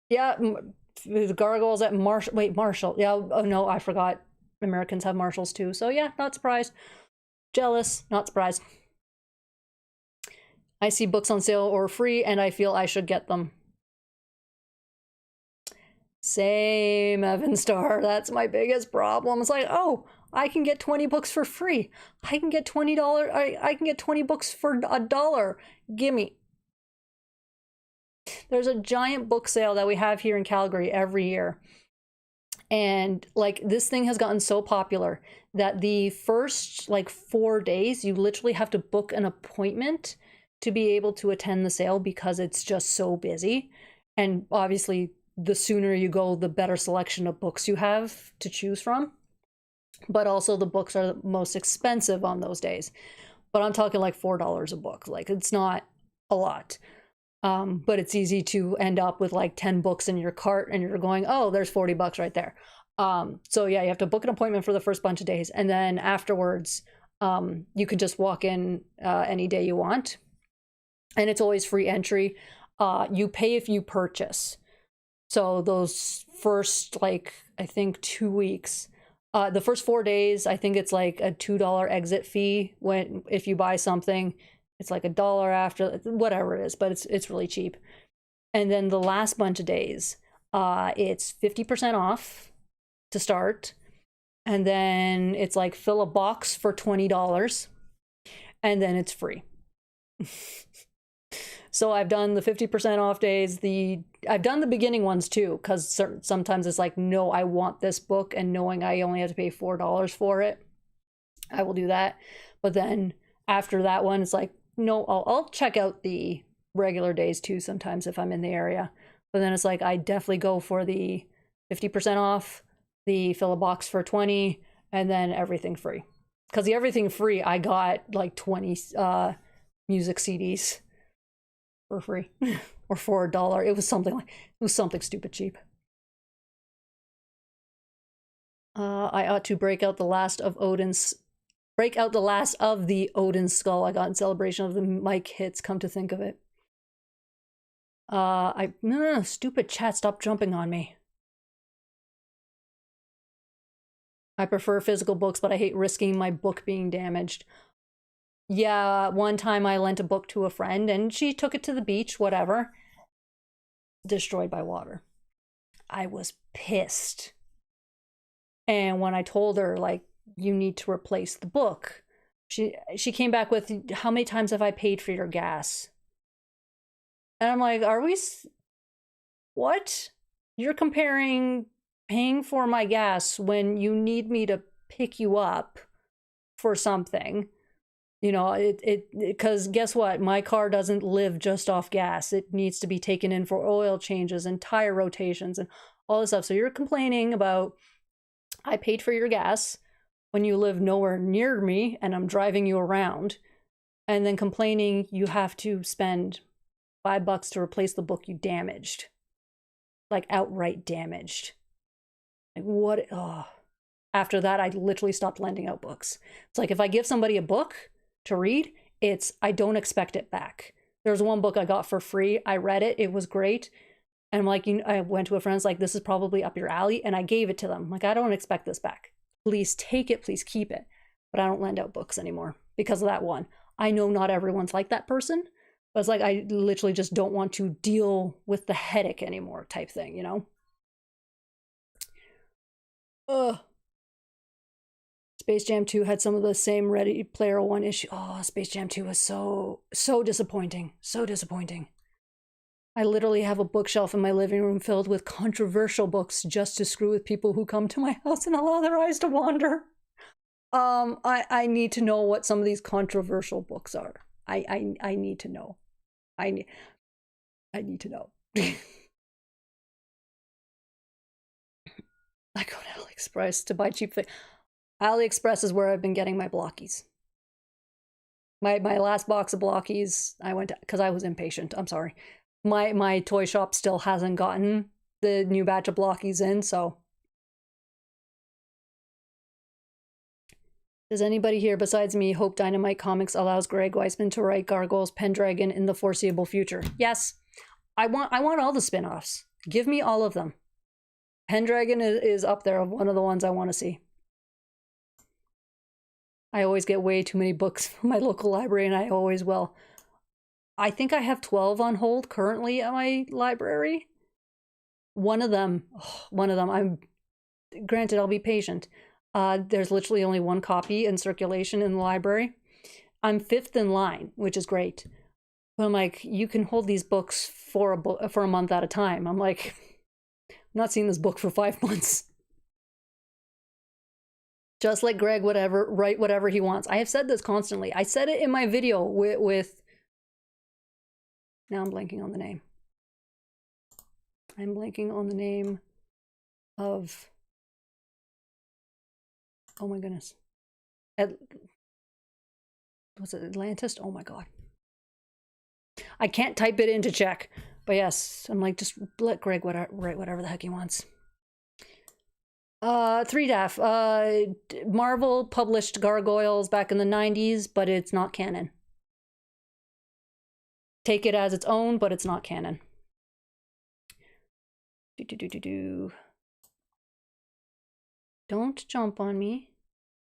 Yeah, the Gargoyles at Marshall. Wait, Marshall. Yeah, oh no, I forgot. Americans have Marshalls too. So yeah, not surprised. Jealous, not surprised. I see books on sale or free and I feel I should get them. Same, Evan Star. That's my biggest problem. It's like, oh, I can get 20 books for free. I can get $20. I can get 20 books for $1. Gimme. There's a giant book sale that we have here in Calgary every year. And like this thing has gotten so popular that the first like 4 days, you literally have to book an appointment to be able to attend the sale because it's just so busy. And obviously the sooner you go, the better selection of books you have to choose from. But also the books are the most expensive on those days. But I'm talking like $4 a book. Like, it's not a lot. But it's easy to end up with like 10 books in your cart and you're going, oh, there's $40 right there. So yeah, you have to book an appointment for the first bunch of days. And then afterwards, you can just walk in any day you want. And it's always free entry. You pay if you purchase. So those first, like, I think 2 weeks, the first 4 days, I think it's like a $2 exit fee. If you buy something, it's like $1 after, whatever it is, but it's really cheap. And then the last bunch of days, it's 50% off to start. And then it's like fill a box for $20. And then it's free. So I've done the 50% off days. I've done the beginning ones too, because sometimes it's like, no, I want this book, and knowing I only have to pay $4 for it, I will do that. But then after that one, it's like, no, I'll check out the regular days too sometimes if I'm in the area. But then it's like, I definitely go for the 50% off, the fill a box for $20, and then everything free. Because the everything free, I got like 20 music CDs for free or for $1. It was something stupid cheap. I ought to break out the last of the Odin's skull I got in celebration of the Mike hits, come to think of it. No, stupid chat, stop jumping on me. I prefer physical books, but I hate risking my book being damaged. Yeah, one time I lent a book to a friend and she took it to the beach, whatever. Destroyed by water. I was pissed. And when I told her, like, you need to replace the book, she came back with, how many times have I paid for your gas? And I'm like, what? You're comparing paying for my gas when you need me to pick you up for something. You know, because guess what? My car doesn't live just off gas. It needs to be taken in for oil changes and tire rotations and all this stuff. So you're complaining about, I paid for your gas when you live nowhere near me and I'm driving you around, and then complaining you have to spend $5 to replace the book you damaged. Like, outright damaged. Like, what? Oh. After that, I literally stopped lending out books. It's like, if I give somebody a book to read, I don't expect it back. There's one book I got for free. I read it. It was great. And I'm like, I went to a friend's like, this is probably up your alley. And I gave it to them. Like, I don't expect this back. Please take it. Please keep it. But I don't lend out books anymore because of that one. I know not everyone's like that person, but it's like, I literally just don't want to deal with the headache anymore type thing, you know? Ugh. Space Jam 2 had some of the same Ready Player One issue. Oh, Space Jam 2 was so disappointing. So disappointing. I literally have a bookshelf in my living room filled with controversial books just to screw with people who come to my house and allow their eyes to wander. I need to know what some of these controversial books are. I need to know. I need to know. I go to AliExpress to buy cheap things. AliExpress is where I've been getting my blockies. My last box of blockies, I went to, because I was impatient. I'm sorry. My toy shop still hasn't gotten the new batch of blockies in, so. Does anybody here besides me hope Dynamite Comics allows Greg Weisman to write Gargoyles Pendragon in the foreseeable future? Yes. I want all the spin-offs. Give me all of them. Pendragon is up there, one of the ones I want to see. I always get way too many books from my local library, and I always will. I think I have 12 on hold currently at my library. One of them, granted, I'll be patient. There's literally only one copy in circulation in the library. I'm 5th in line, which is great. But I'm like, you can hold these books for a month at a time. I'm like, I'm not seeing this book for 5 months. Just let Greg write whatever he wants. I have said this constantly. I said it in my video with now I'm blanking on the name. I'm blanking on the name of, oh my goodness. Was it Atlantis? Oh my god. I can't type it in to check. But yes, I'm like, just let Greg write whatever the heck he wants. 3DAF. Marvel published Gargoyles back in the 90s, but it's not canon. Take it as its own, but it's not canon. Don't jump on me.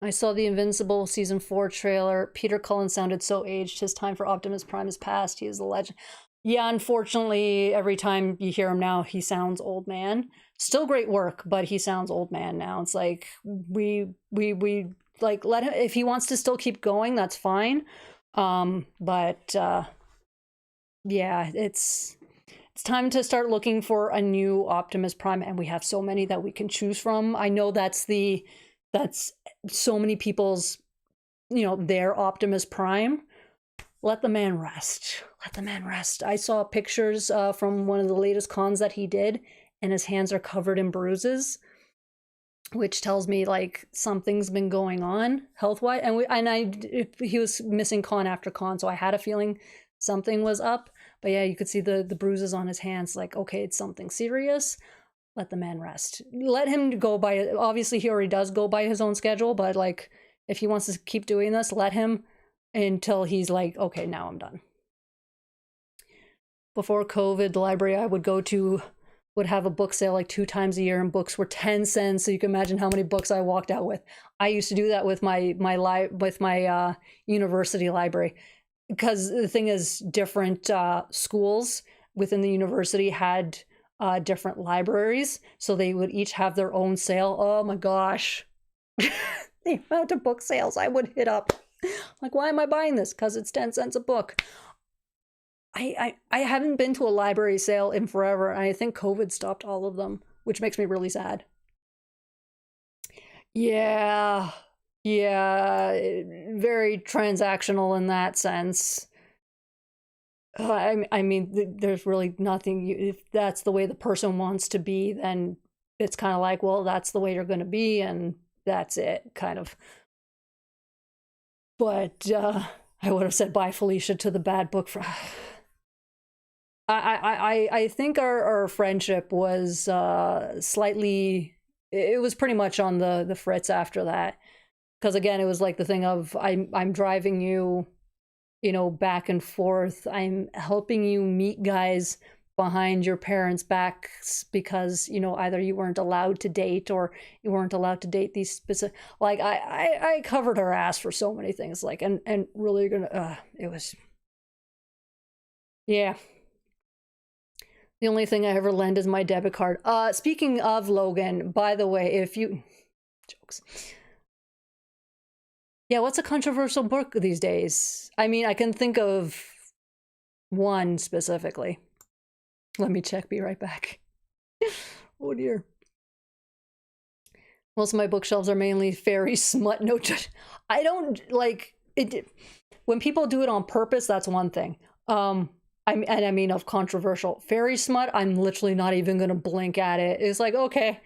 I saw the Invincible season 4 trailer. Peter Cullen sounded so aged. His time for Optimus Prime is past. He is a legend. Yeah, unfortunately, every time you hear him now, he sounds old man. Still great work, but he sounds old man now. It's like we like let him, if he wants to still keep going, that's fine. But yeah, it's time to start looking for a new Optimus Prime, and we have so many that we can choose from. I know that's so many people's, their Optimus Prime. Let the man rest. Let the man rest. I saw pictures from one of the latest cons that he did, and his hands are covered in bruises, which tells me like something's been going on health-wise. And he was missing con after con, so I had a feeling something was up. But yeah, you could see the bruises on his hands. Like, okay, it's something serious. Let the man rest. Let him go by. Obviously, he already does go by his own schedule. But like, if he wants to keep doing this, let him until he's like, okay, now I'm done. Before COVID, the library I would go to would have a book sale like 2 times a year, and books were 10 cents. So you can imagine how many books I walked out with. I used to do that with my university library. Because the thing is, different schools within the university had different libraries, so they would each have their own sale. Oh my gosh. The amount of book sales I would hit up. Like, why am I buying this? Because it's 10 cents a book. I haven't been to a library sale in forever, and I think COVID stopped all of them, which makes me really sad. Yeah. Yeah, very transactional in that sense. I mean, there's really nothing. If that's the way the person wants to be, then it's kind of like, well, that's the way you're going to be, and that's it, kind of. But I would have said bye, Felicia, to the bad book. For I think our friendship was slightly. It was pretty much on the fritz after that. Because again, it was like the thing of I'm driving you, back and forth. I'm helping you meet guys behind your parents' backs because, either you weren't allowed to date or you weren't allowed to date these specific. Like I covered her ass for so many things. Like and really it was. Yeah. The only thing I ever lend is my debit card. Speaking of Logan, by the way, if you jokes. Yeah, what's a controversial book these days? I mean, I can think of one specifically. Let me check, be right back. Oh dear. Most of my bookshelves are mainly fairy smut, no judge. I don't like it. When people do it on purpose, that's one thing. I mean of controversial. Fairy smut, I'm literally not even gonna blink at it. It's like, okay,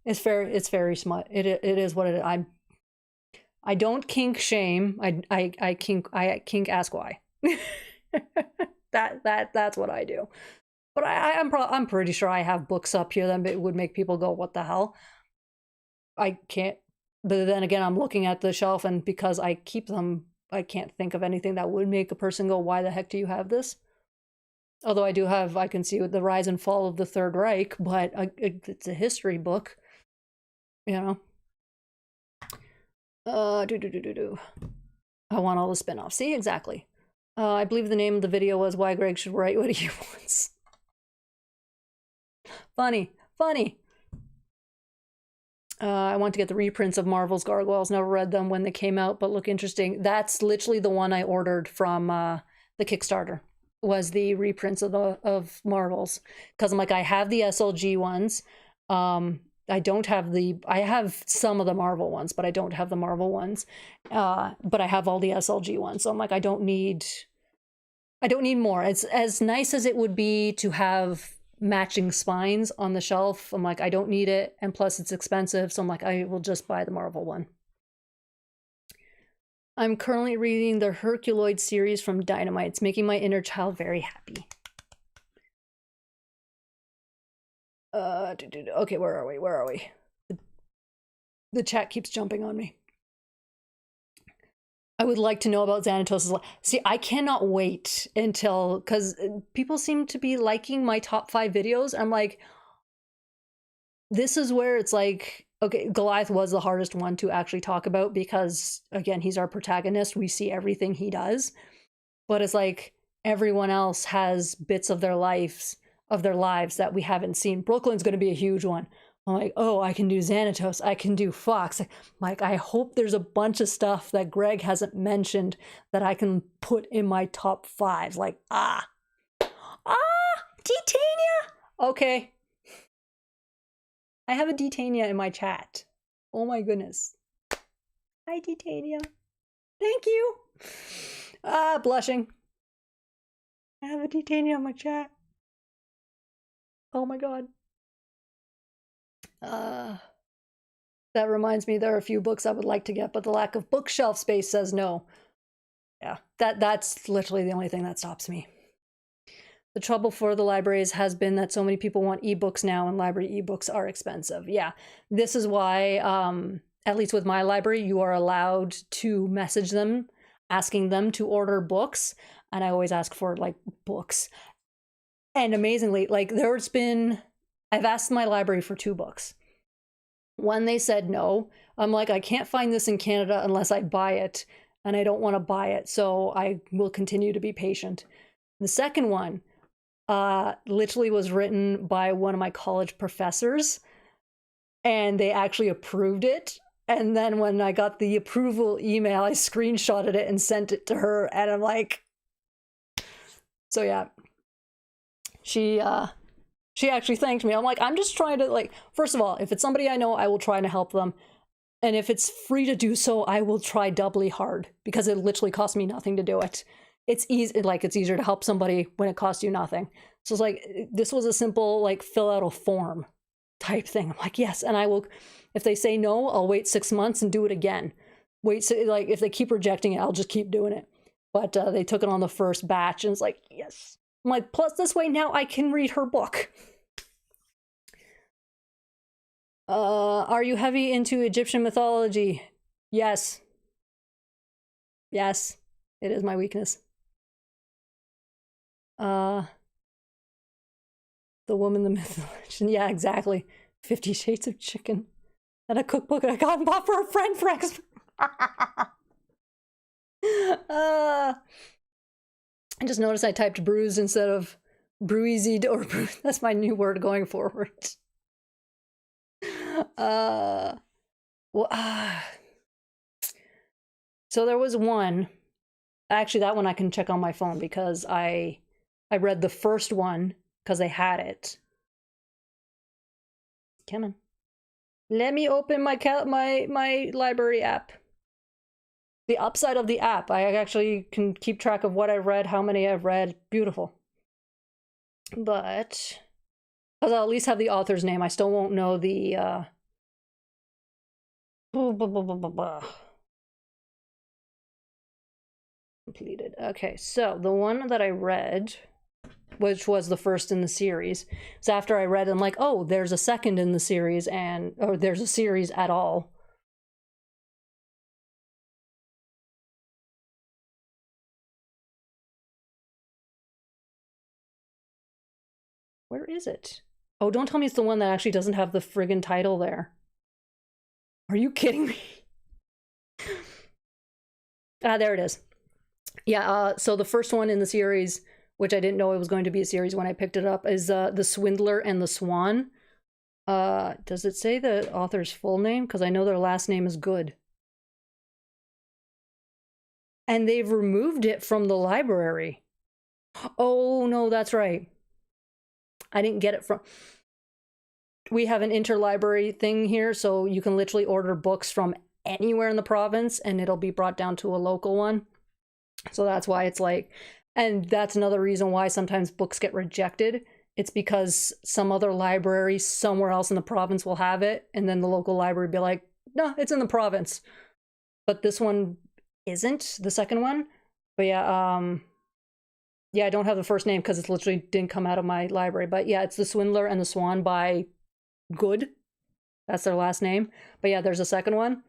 it's fairy smut. It is what it is. I don't kink shame. I kink ask why. That's what I do. But I'm pretty sure I have books up here that would make people go, what the hell? I can't. But then again, I'm looking at the shelf, and because I keep them, I can't think of anything that would make a person go, why the heck do you have this? Although I can see the rise and fall of the Third Reich, but it's a history book, I want all the spin-offs. See, exactly. I believe the name of the video was why Greg should write what he wants. Funny. I want to get the reprints of Marvel's Gargoyles. Never read them when they came out, but look interesting. That's literally the one I ordered from the Kickstarter. Was the reprints of Marvel's, because I'm like, I have the SLG ones. I have some of the Marvel ones, but I don't have the Marvel ones. But I have all the SLG ones. So I'm like, I don't need more. It's as nice as it would be to have matching spines on the shelf. I'm like, I don't need it, and plus it's expensive, so I'm like, I will just buy the Marvel one. I'm currently reading the Herculoid series from Dynamite. It's making my inner child very happy. Okay, where are we? Where are we? The chat keeps jumping on me. I would like to know about Xanatos. See, I cannot wait until, because people seem to be liking my top 5 videos. I'm like, this is where it's like, okay, Goliath was the hardest one to actually talk about because, again, he's our protagonist. We see everything he does. But it's like everyone else has bits of their lives that we haven't seen. Brooklyn's going to be a huge one. I'm like, oh, I can do Xanatos. I can do Fox. Like, I hope there's a bunch of stuff that Greg hasn't mentioned that I can put in my top 5. Like, Titania. Okay. I have a Titania in my chat. Oh my goodness. Hi, Titania. Thank you. Blushing. I have a Titania in my chat. Oh my god. That reminds me, there are a few books I would like to get, but the lack of bookshelf space says no. Yeah, that's literally the only thing that stops me. The trouble for the libraries has been that so many people want ebooks now, and library ebooks are expensive. Yeah, this is why, at least with my library, you are allowed to message them, asking them to order books, and I always ask for, like, books. And amazingly, like, I've asked my library for 2 books. One, they said no. I'm like, I can't find this in Canada unless I buy it, and I don't want to buy it, so I will continue to be patient. The second one literally was written by one of my college professors, and they actually approved it. And then when I got the approval email, I screenshotted it and sent it to her, and I'm like, so yeah. She actually thanked me. I'm like, I'm just trying to, like, first of all, if it's somebody I know, I will try to help them. And if it's free to do so, I will try doubly hard because it literally costs me nothing to do it. It's easy, like, it's easier to help somebody when it costs you nothing. So it's like, this was a simple, like, fill out a form type thing. I'm like, yes. And I will, if they say no, I'll wait 6 months and do it again. Like, if they keep rejecting it, I'll just keep doing it. But they took it on the first batch, and it's like, yes. I'm like, plus this way now I can read her book. Are you heavy into Egyptian mythology? Yes. Yes, it is my weakness. The Woman, the Myth, the Legend. Yeah, exactly. 50 Shades of Chicken. And a cookbook I got and bought for a friend for X. I just noticed I typed bruised instead of bruised, or that's my new word going forward. So there was one. Actually, that one I can check on my phone because I read the first one because they had it. Come on. Let me open my library app. The upside of the app, I actually can keep track of what I've read, how many I've read. Beautiful. But, because I'll at least have the author's name, I still won't know the, completed. Okay, so the one that I read, which was the first in the series, so after I read, I'm like, oh, there's a second in the series, or there's a series at all. Where is it? Oh, don't tell me it's the one that actually doesn't have the friggin' title there. Are you kidding me? There it is. Yeah, so the first one in the series, which I didn't know it was going to be a series when I picked it up, is The Swindler and the Swan. Does it say the author's full name? Because I know their last name is Good. And they've removed it from the library. Oh, no, that's right. I didn't get it from... We have an interlibrary thing here, so you can literally order books from anywhere in the province, and it'll be brought down to a local one. So that's why it's like... And that's another reason why sometimes books get rejected, it's because some other library somewhere else in the province will have it, and then the local library be like, no, it's in the province. But this one isn't, the second one. But yeah, yeah, I don't have the first name because it literally didn't come out of my library. But yeah, it's The Swindler and the Swan by Good. That's their last name. But yeah, there's a second one.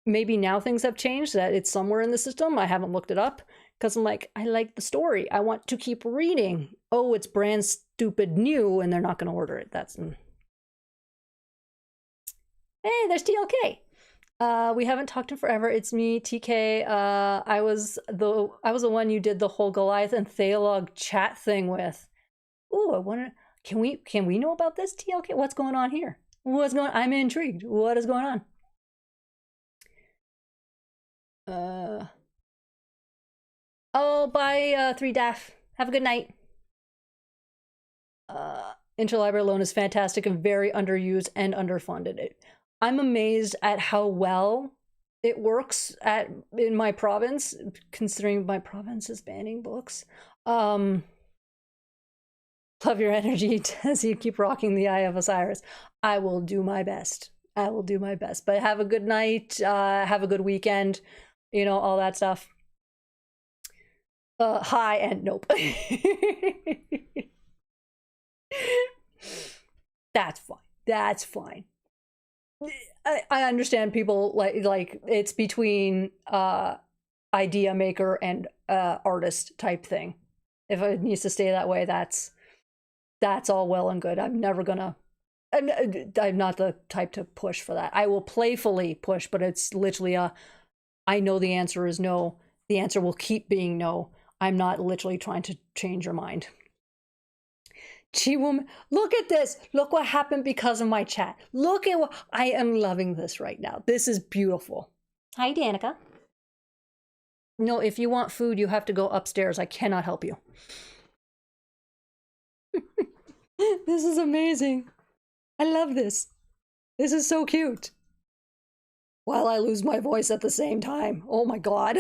Maybe now things have changed, that it's somewhere in the system. I haven't looked it up because I'm like, I like the story. I want to keep reading. Oh, it's brand stupid new and they're not going to order it. That's... Hey, there's TLK. We haven't talked in forever. It's me, TK. I was the one you did the whole Goliath and Thalog chat thing with. Ooh, I wonder, can we know about this, TLK? What's going on here? I'm intrigued. What is going on? Oh, bye, 3DAF. Have a good night. Interlibrary loan is fantastic and very underused and underfunded. I'm amazed at how well it works in my province, considering my province is banning books. Love your energy as you keep rocking the Eye of Osiris. I will do my best. I will do my best. But have a good night. Have a good weekend. You know, all that stuff. Hi and nope. That's fine. That's fine. I understand people like it's between idea maker and artist type thing. If it needs to stay that way, that's all well and good. I'm never gonna... I'm not the type to push for that. I will playfully push, but it's literally I know the answer is no. The answer will keep being no. I'm not literally trying to change your mind. Chi woman, look at this. Look what happened because of my chat. Look at what... I am loving this right now. This is beautiful. Hi, Danica. No, if you want food, you have to go upstairs. I cannot help you. This is amazing. I love this. This is so cute. While I lose my voice at the same time. Oh my god.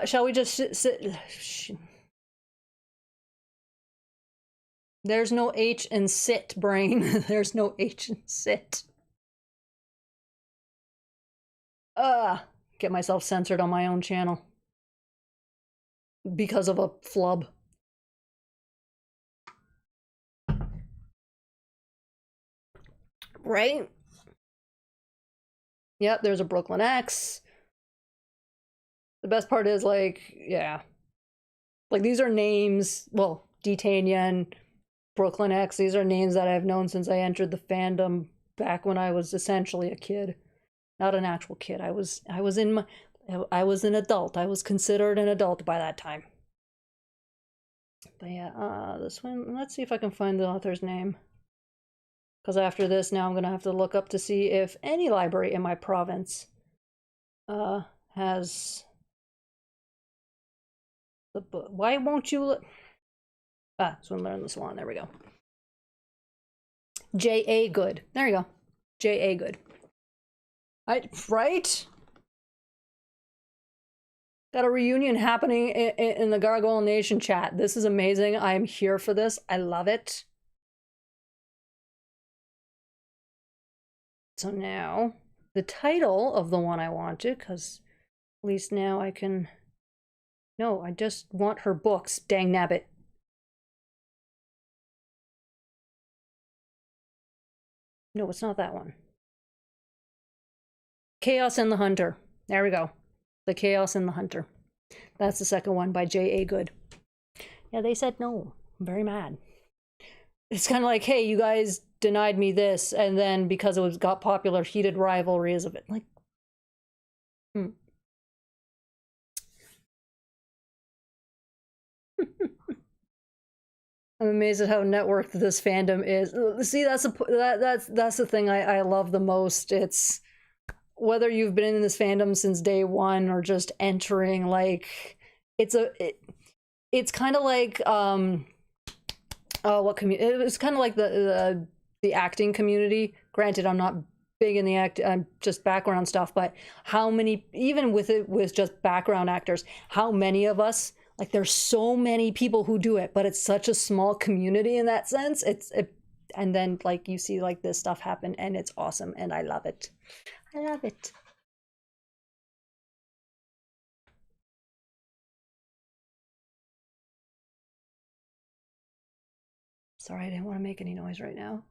Shall we just sit? There's no H in sit, brain. There's no H in sit. Get myself censored on my own channel. Because of a flub. Right? Yep, there's a Brooklyn X. The best part is, like, yeah. Like, these are names, well, Detanian, Brooklyn X, these are names that I've known since I entered the fandom back when I was essentially a kid. Not an actual kid. I was an adult. I was considered an adult by that time. But yeah, this one, let's see if I can find the author's name. Because after this, now I'm going to have to look up to see if any library in my province has the book. Why won't you look? Swindler and the Swan. There we go. J.A. Good. There you go. J.A. Good. Right? Got a reunion happening in the Gargoyle Nation chat. This is amazing. I am here for this. I love it. So now, the title of the one I wanted, because at least now I can... No, I just want her books, dang nabbit. No, it's not that one. Chaos and the Hunter. There we go. The Chaos and the Hunter. That's the second one by J.A. Good. Yeah, they said no. I'm very mad. It's kind of like, hey, you guys denied me this, and then because it got popular, heated rivalries of it. Like, I'm amazed at how networked this fandom is. See, that's the thing I love the most. It's whether you've been in this fandom since day one or just entering, like, it's kind of like what community? It's kind of like the acting community. Granted, I'm not big in the act, just background stuff, but how many, even with it with just background actors, how many of us, like there's so many people who do it, but it's such a small community in that sense. And then like you see like this stuff happen and it's awesome and I love it. I love it. Sorry, I didn't want to make any noise right now.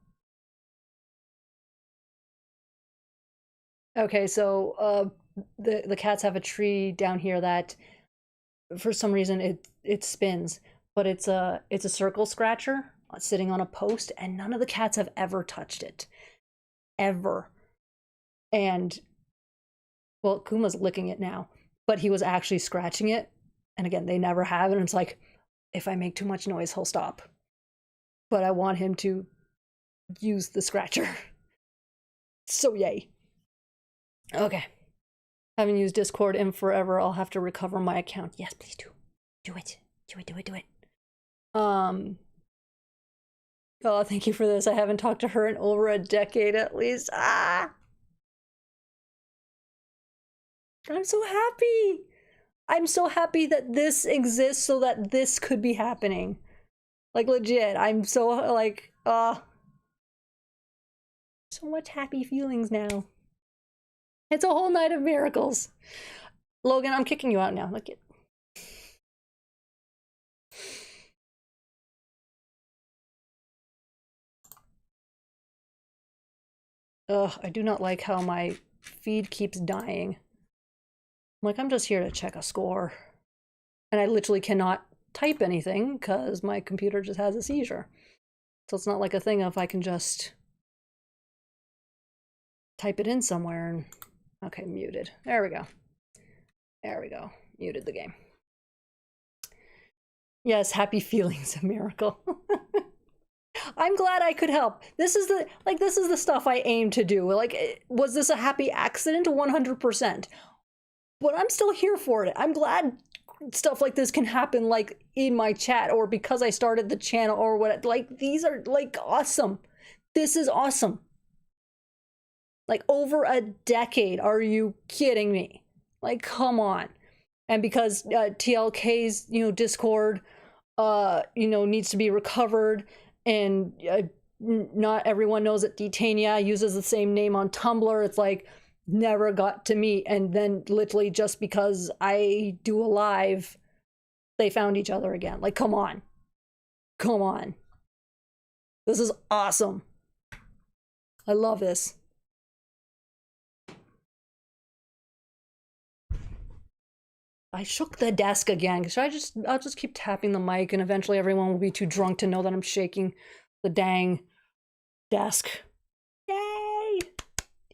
Okay, so the cats have a tree down here that for some reason it spins, but it's a circle scratcher sitting on a post, and none of the cats have ever touched it, ever. And well, Kuma's licking it now, but he was actually scratching it, and again, they never have, and it's like if I make too much noise, he'll stop. But I want him to use the scratcher. So yay. Okay. Haven't used Discord in forever. I'll have to recover my account. Yes, please do. Do it. Do it, do it, do it. Oh, thank you for this. I haven't talked to her in over a decade at least. Ah! I'm so happy. I'm so happy that this exists so that this could be happening. Like legit, I'm so like, so much happy feelings now. It's a whole night of miracles. Logan, I'm kicking you out now. Look it. Ugh, I do not like how my feed keeps dying. I'm like, I'm just here to check a score. And I literally cannot type anything because my computer just has a seizure. So it's not like a thing of I can just type it in somewhere and... Okay, muted. There we go. There we go. Muted the game. Yes, happy feelings, a miracle. I'm glad I could help. This is the stuff I aim to do. Like, was this a happy accident? 100%. But I'm still here for it. I'm glad stuff like this can happen, like in my chat or because I started the channel or what. Like, these are like awesome. This is awesome. Like over a decade. Are you kidding me? Like, come on. And because TLK's, Discord, needs to be recovered, and not everyone knows that Detania uses the same name on Tumblr. It's like never got to meet, and then literally just because I do a live, they found each other again. Like, come on. Come on. This is awesome. I love this. I shook the desk again. I'll just keep tapping the mic and eventually everyone will be too drunk to know that I'm shaking the dang desk. Yay!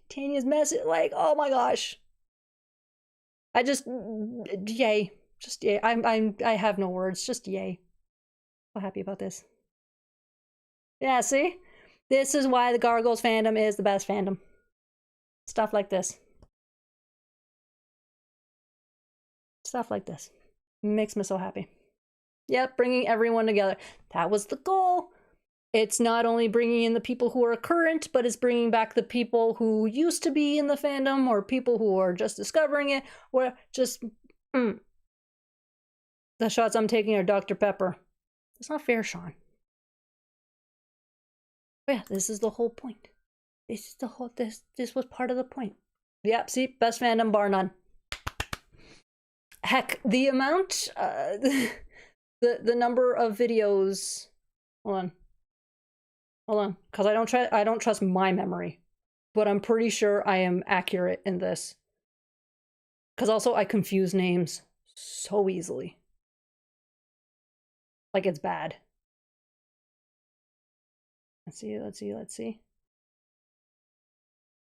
Tanya's message, like, oh my gosh. Yay. Just yay. I have no words, just yay. So happy about this. Yeah, see? This is why the Gargoyles fandom is the best fandom. Stuff like this. Stuff like this makes me so happy. Yep, bringing everyone together. That was the goal. It's not only bringing in the people who are current, but it's bringing back the people who used to be in the fandom or people who are just discovering it or just... The shots I'm taking are Dr. Pepper. It's not fair, Sean. But yeah, this is the whole point. This is the whole... This was part of the point. Yep, see? Best fandom, bar none. Heck, the amount, the number of videos. Hold on, because I don't trust my memory, but I'm pretty sure I am accurate in this. Because also I confuse names so easily. Like it's bad. Let's see.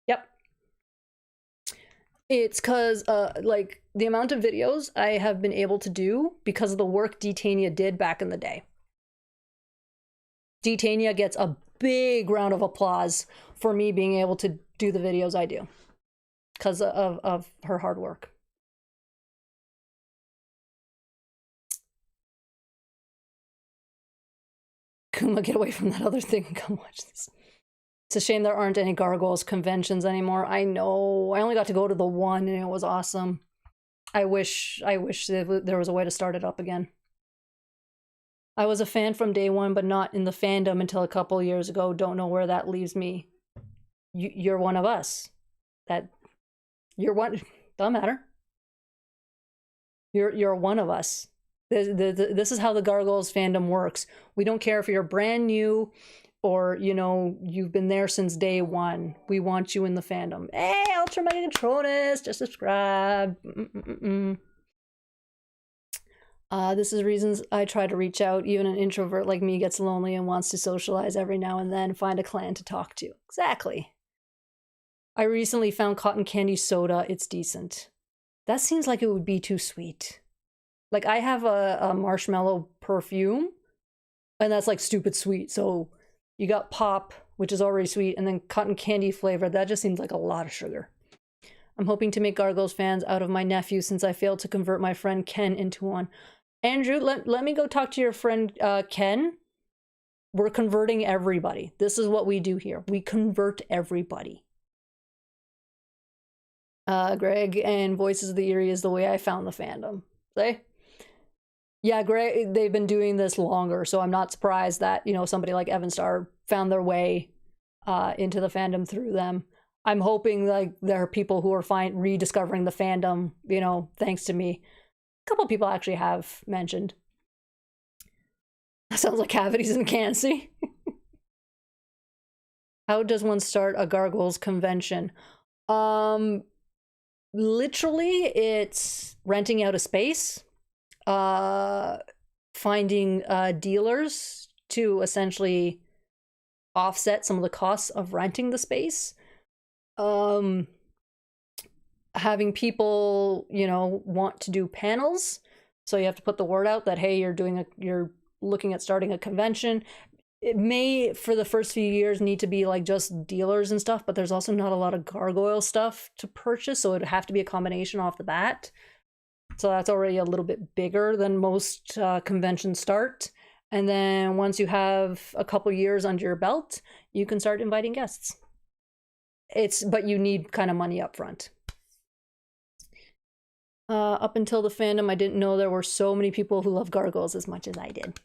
Yep. It's because, like, the amount of videos I have been able to do because of the work Detania did back in the day. Detania gets a big round of applause for me being able to do the videos I do. Because of her hard work. Kuma, get away from that other thing and come watch this. It's a shame there aren't any Gargoyles conventions anymore. I know. I only got to go to the one and it was awesome. I wish there was a way to start it up again. I was a fan from day one, but not in the fandom until a couple years ago. Don't know where that leaves me. You're one of us. You're one. Doesn't matter. You're one of us. This is how the Gargoyles fandom works. We don't care if you're brand new or, you know, you've been there since day one. We want you in the fandom. Hey, Ultra Megatronus, just subscribe. This is reasons I try to reach out. Even an introvert like me gets lonely and wants to socialize every now and then, find a clan to talk to. Exactly. I recently found cotton candy soda. It's decent. That seems like it would be too sweet. Like, I have a marshmallow perfume, and that's like stupid sweet. So you got pop, which is already sweet, and then cotton candy flavor. That just seems like a lot of sugar. I'm hoping to make Gargoyles fans out of my nephew since I failed to convert my friend Ken into one. Andrew, let me go talk to your friend Ken. We're converting everybody. This is what we do here. We convert everybody. Greg and Voices of the Eerie is the way I found the fandom. See? Yeah, Greg, they've been doing this longer, so I'm not surprised that, you know, somebody like Evan Starr found their way into the fandom through them. I'm hoping like there are people who are rediscovering the fandom, you know, thanks to me. A couple people actually have mentioned. That sounds like cavities in Cancy. How does one start a Gargoyles convention? Literally, it's renting out a space, finding dealers to essentially offset some of the costs of renting the space. Having people, you know, want to do panels. So you have to put the word out that, hey, you're looking at starting a convention. It may, for the first few years, need to be like just dealers and stuff, but there's also not a lot of Gargoyle stuff to purchase, so it'd have to be a combination off the bat. So that's already a little bit bigger than most conventions start. And then once you have a couple years under your belt, you can start inviting guests. But you need kind of money up front. Up until the fandom, I didn't know there were so many people who love Gargoyles as much as I did.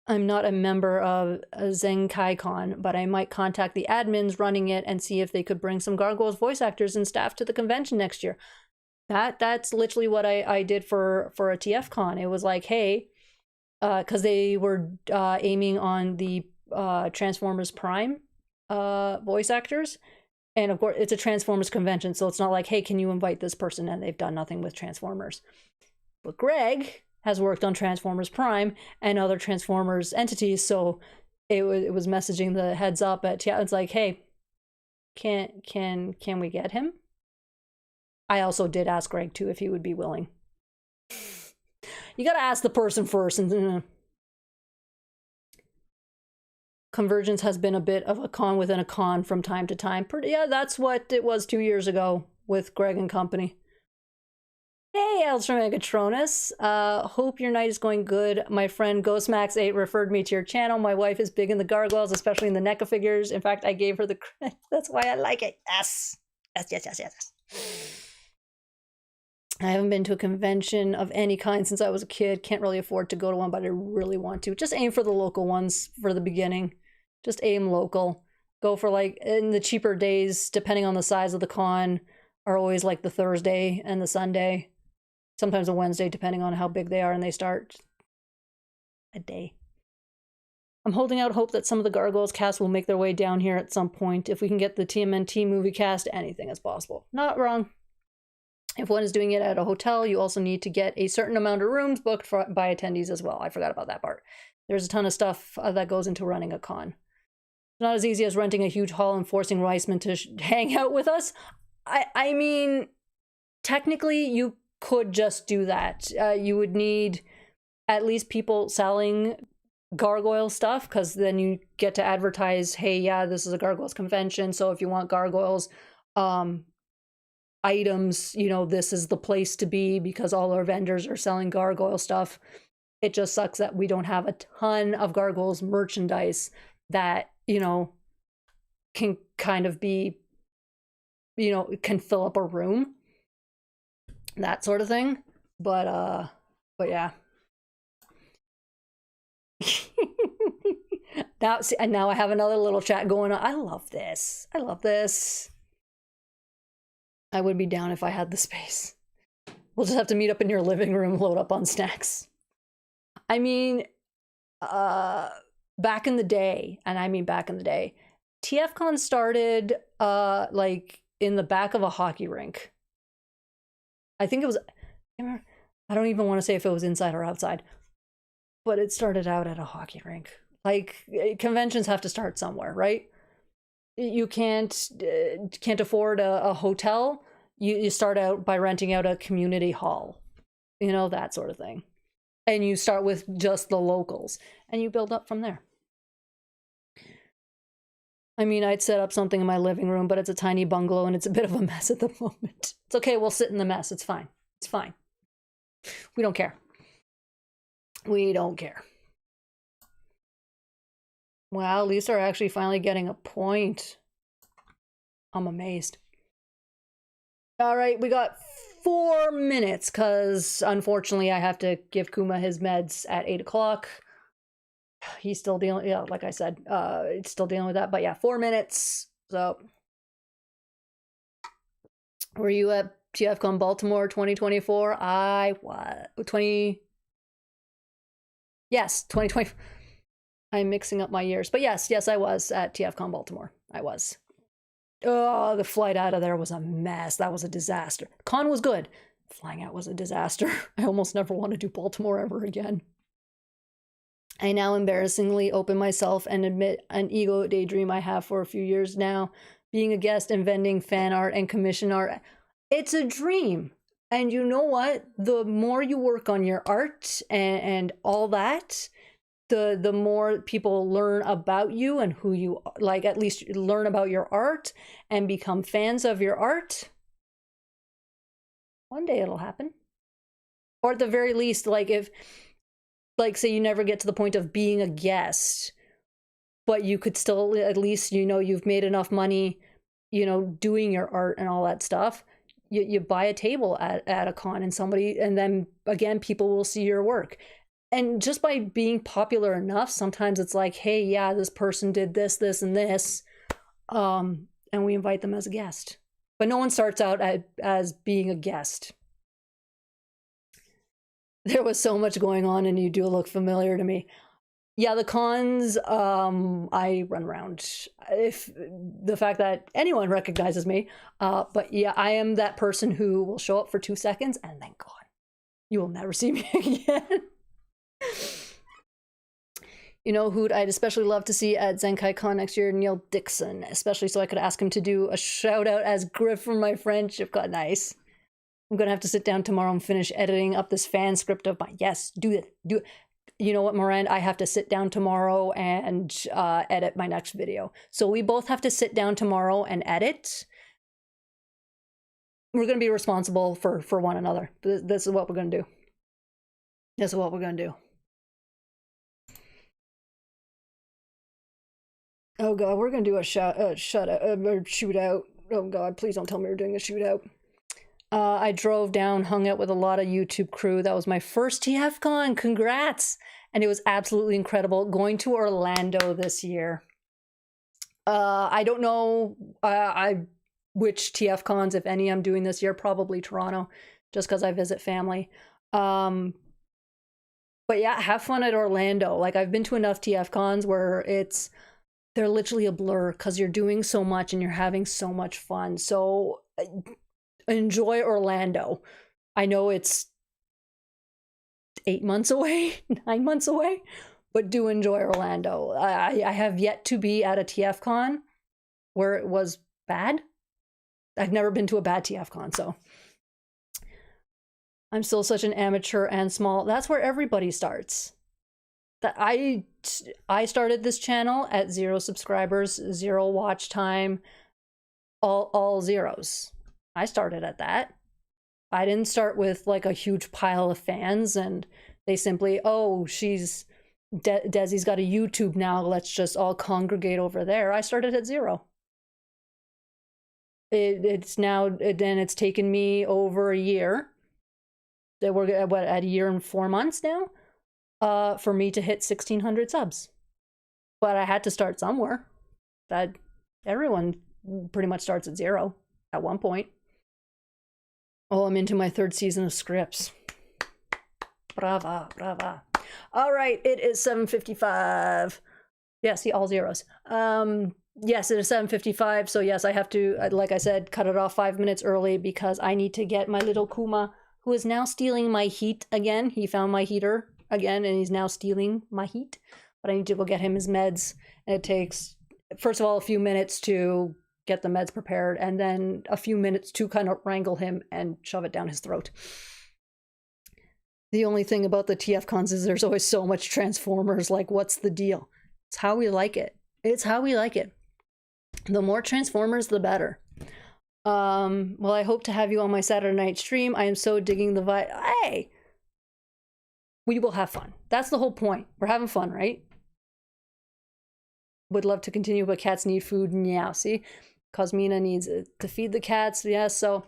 I'm not a member of ZenkaiCon, but I might contact the admins running it and see if they could bring some Gargoyles voice actors and staff to the convention next year. That's literally what I did for a TFCon. It was like, hey, because they were aiming on the Transformers Prime voice actors. And of course, it's a Transformers convention, so it's not like, hey, can you invite this person? And they've done nothing with Transformers. But Greg has worked on Transformers Prime and other Transformers entities, so it was messaging the heads up at it's like, hey, can we get him? I also did ask Greg too if he would be willing. You gotta ask the person first. And Convergence has been a bit of a con within a con from time to time. Yeah, that's what it was 2 years ago with Greg and company. Hey, Ultra Megatronus. Hope your night is going good. My friend GhostMax8 referred me to your channel. My wife is big in the Gargoyles, especially in the NECA figures. In fact, I gave her the credit. That's why I like it. Yes. Yes. I haven't been to a convention of any kind since I was a kid. Can't really afford to go to one, but I really want to. Just aim for the local ones for the beginning. Just aim local. Go for like, in the cheaper days, depending on the size of the con, are always like the Thursday and the Sunday. Sometimes a Wednesday, depending on how big they are, and they start a day. I'm holding out hope that some of the Gargoyles cast will make their way down here at some point. If we can get the TMNT movie cast, anything is possible. Not wrong. If one is doing it at a hotel, you also need to get a certain amount of rooms booked by attendees as well. I forgot about that part. There's a ton of stuff that goes into running a con. It's not as easy as renting a huge hall and forcing Reisman to hang out with us. I mean, technically, you could just do that. You would need at least people selling Gargoyle stuff, because then you get to advertise, hey, yeah, this is a Gargoyles convention, so if you want Gargoyles items, you know, this is the place to be because all our vendors are selling Gargoyle stuff. It just sucks that we don't have a ton of Gargoyles merchandise that, you know, can kind of be, you know, can fill up a room. That sort of thing. But yeah. Now, see, and now I have another little chat going on. I love this. I love this. I would be down if I had the space. We'll just have to meet up in your living room, load up on snacks. I mean, back in the day, and I mean back in the day, TFCon started like in the back of a hockey rink. I think it was, I don't even want to say if it was inside or outside, but it started out at a hockey rink. Like, conventions have to start somewhere, right? You can't afford a hotel. You start out by renting out a community hall, you know, that sort of thing. And you start with just the locals and you build up from there. I mean, I'd set up something in my living room, but it's a tiny bungalow and it's a bit of a mess at the moment. It's okay, we'll sit in the mess. It's fine. It's fine. We don't care. We don't care. Wow, at least they're actually finally getting a point. I'm amazed. All right, we got 4 minutes because unfortunately I have to give Kuma his meds at 8 o'clock. He's still dealing, yeah, like I said, it's still dealing with that. But yeah, 4 minutes. So, were you at TFCon Baltimore 2024? I was 20. Yes, 2020. I'm mixing up my years, but yes, I was at TFCon Baltimore. I was. Oh, the flight out of there was a mess. That was a disaster. Con was good. Flying out was a disaster. I almost never want to do Baltimore ever again. I now embarrassingly open myself and admit an ego daydream I have for a few years now. Being a guest and vending fan art and commission art. It's a dream. And you know what? The more you work on your art and all that, the more people learn about you and who you, like, at least learn about your art and become fans of your art. One day it'll happen. Or at the very least, like, if, like, say you never get to the point of being a guest, but you could still, at least, you know, you've made enough money, you know, doing your art and all that stuff. You buy a table at a con and somebody, and then again, people will see your work. And just by being popular enough, sometimes it's like, hey, yeah, this person did this, this, and this. And we invite them as a guest. But no one starts out as being a guest. There was so much going on and you do look familiar to me. Yeah, the cons, I run around. If the fact that anyone recognizes me, but yeah, I am that person who will show up for 2 seconds and then gone. You will never see me again. You know who'd I'd especially love to see at Zenkai Con next year? Neil Dixon, especially so I could ask him to do a shout out as Griff from my friendship. God, nice. I'm gonna have to sit down tomorrow and finish editing up this fan script of my, yes, do it. You know what, Miranda? I have to sit down tomorrow and edit my next video. So we both have to sit down tomorrow and edit. We're gonna be responsible for one another. This is what we're gonna do. This is what we're gonna do. Oh god, we're gonna do a shootout. Oh god, please don't tell me we're doing a shootout. I drove down, hung out with a lot of YouTube crew. That was my first TFCon. Congrats! And it was absolutely incredible. Going to Orlando this year. I don't know which TFCons, if any, I'm doing this year. Probably Toronto, just because I visit family. But yeah, have fun at Orlando. Like, I've been to enough TFCons where they're literally a blur because you're doing so much and you're having so much fun. So enjoy Orlando. I know it's 8 months away, 9 months away, but do enjoy Orlando. I have yet to be at a TFCon where it was bad. I've never been to a bad TFCon, so I'm still such an amateur and small. That's where everybody starts. That I started this channel at 0 subscribers, 0 watch time, all zeros. I started at that. I didn't start with like a huge pile of fans and They simply, oh, Desi's got a YouTube now, let's just all congregate over there. I started at 0. It's taken me over a year. We're at a year and 4 months now, for me to hit 1,600 subs. But I had to start somewhere. That everyone pretty much starts at 0 at one point. Oh, I'm into my 3rd season of scripts. Brava, brava. All right, it is 7:55. Yeah, see, all zeros. Yes, it is 7:55. So yes, I have to, like I said, cut it off 5 minutes early because I need to get my little Kuma, who is now stealing my heat again. He found my heater again, and he's now stealing my heat. But I need to go get him his meds, and it takes, first of all, a few minutes to get the meds prepared, and then a few minutes to kind of wrangle him and shove it down his throat. The only thing about the TF cons is there's always so much Transformers. Like, what's the deal? It's how we like it. It's how we like it. The more Transformers, the better. Well, I hope to have you on my Saturday night stream. I am so digging the vibe. Hey! We will have fun. That's the whole point. We're having fun, right? Would love to continue, but cats need food. Yeah, see? Cosmina needs to feed the cats. Yeah, so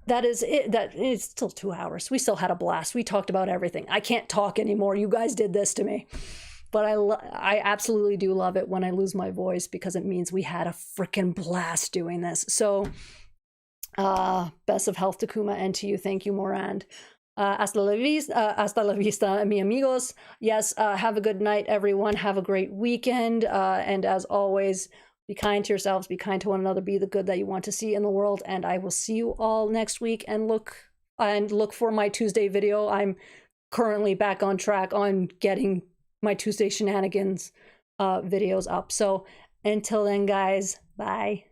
that is it. That it's still 2 hours. We still had a blast. We talked about everything. I can't talk anymore. You guys did this to me. But I absolutely do love it when I lose my voice, because it means we had a freaking blast doing this. So, best of health to Kuma, and to you. Thank you, Morand. Hasta la vista, mi amigos. Yes, have a good night, everyone. Have a great weekend. And as always, be kind to yourselves, be kind to one another, be the good that you want to see in the world. And I will see you all next week, and look for my Tuesday video. I'm currently back on track on getting my Tuesday shenanigans videos up. So until then, guys, bye.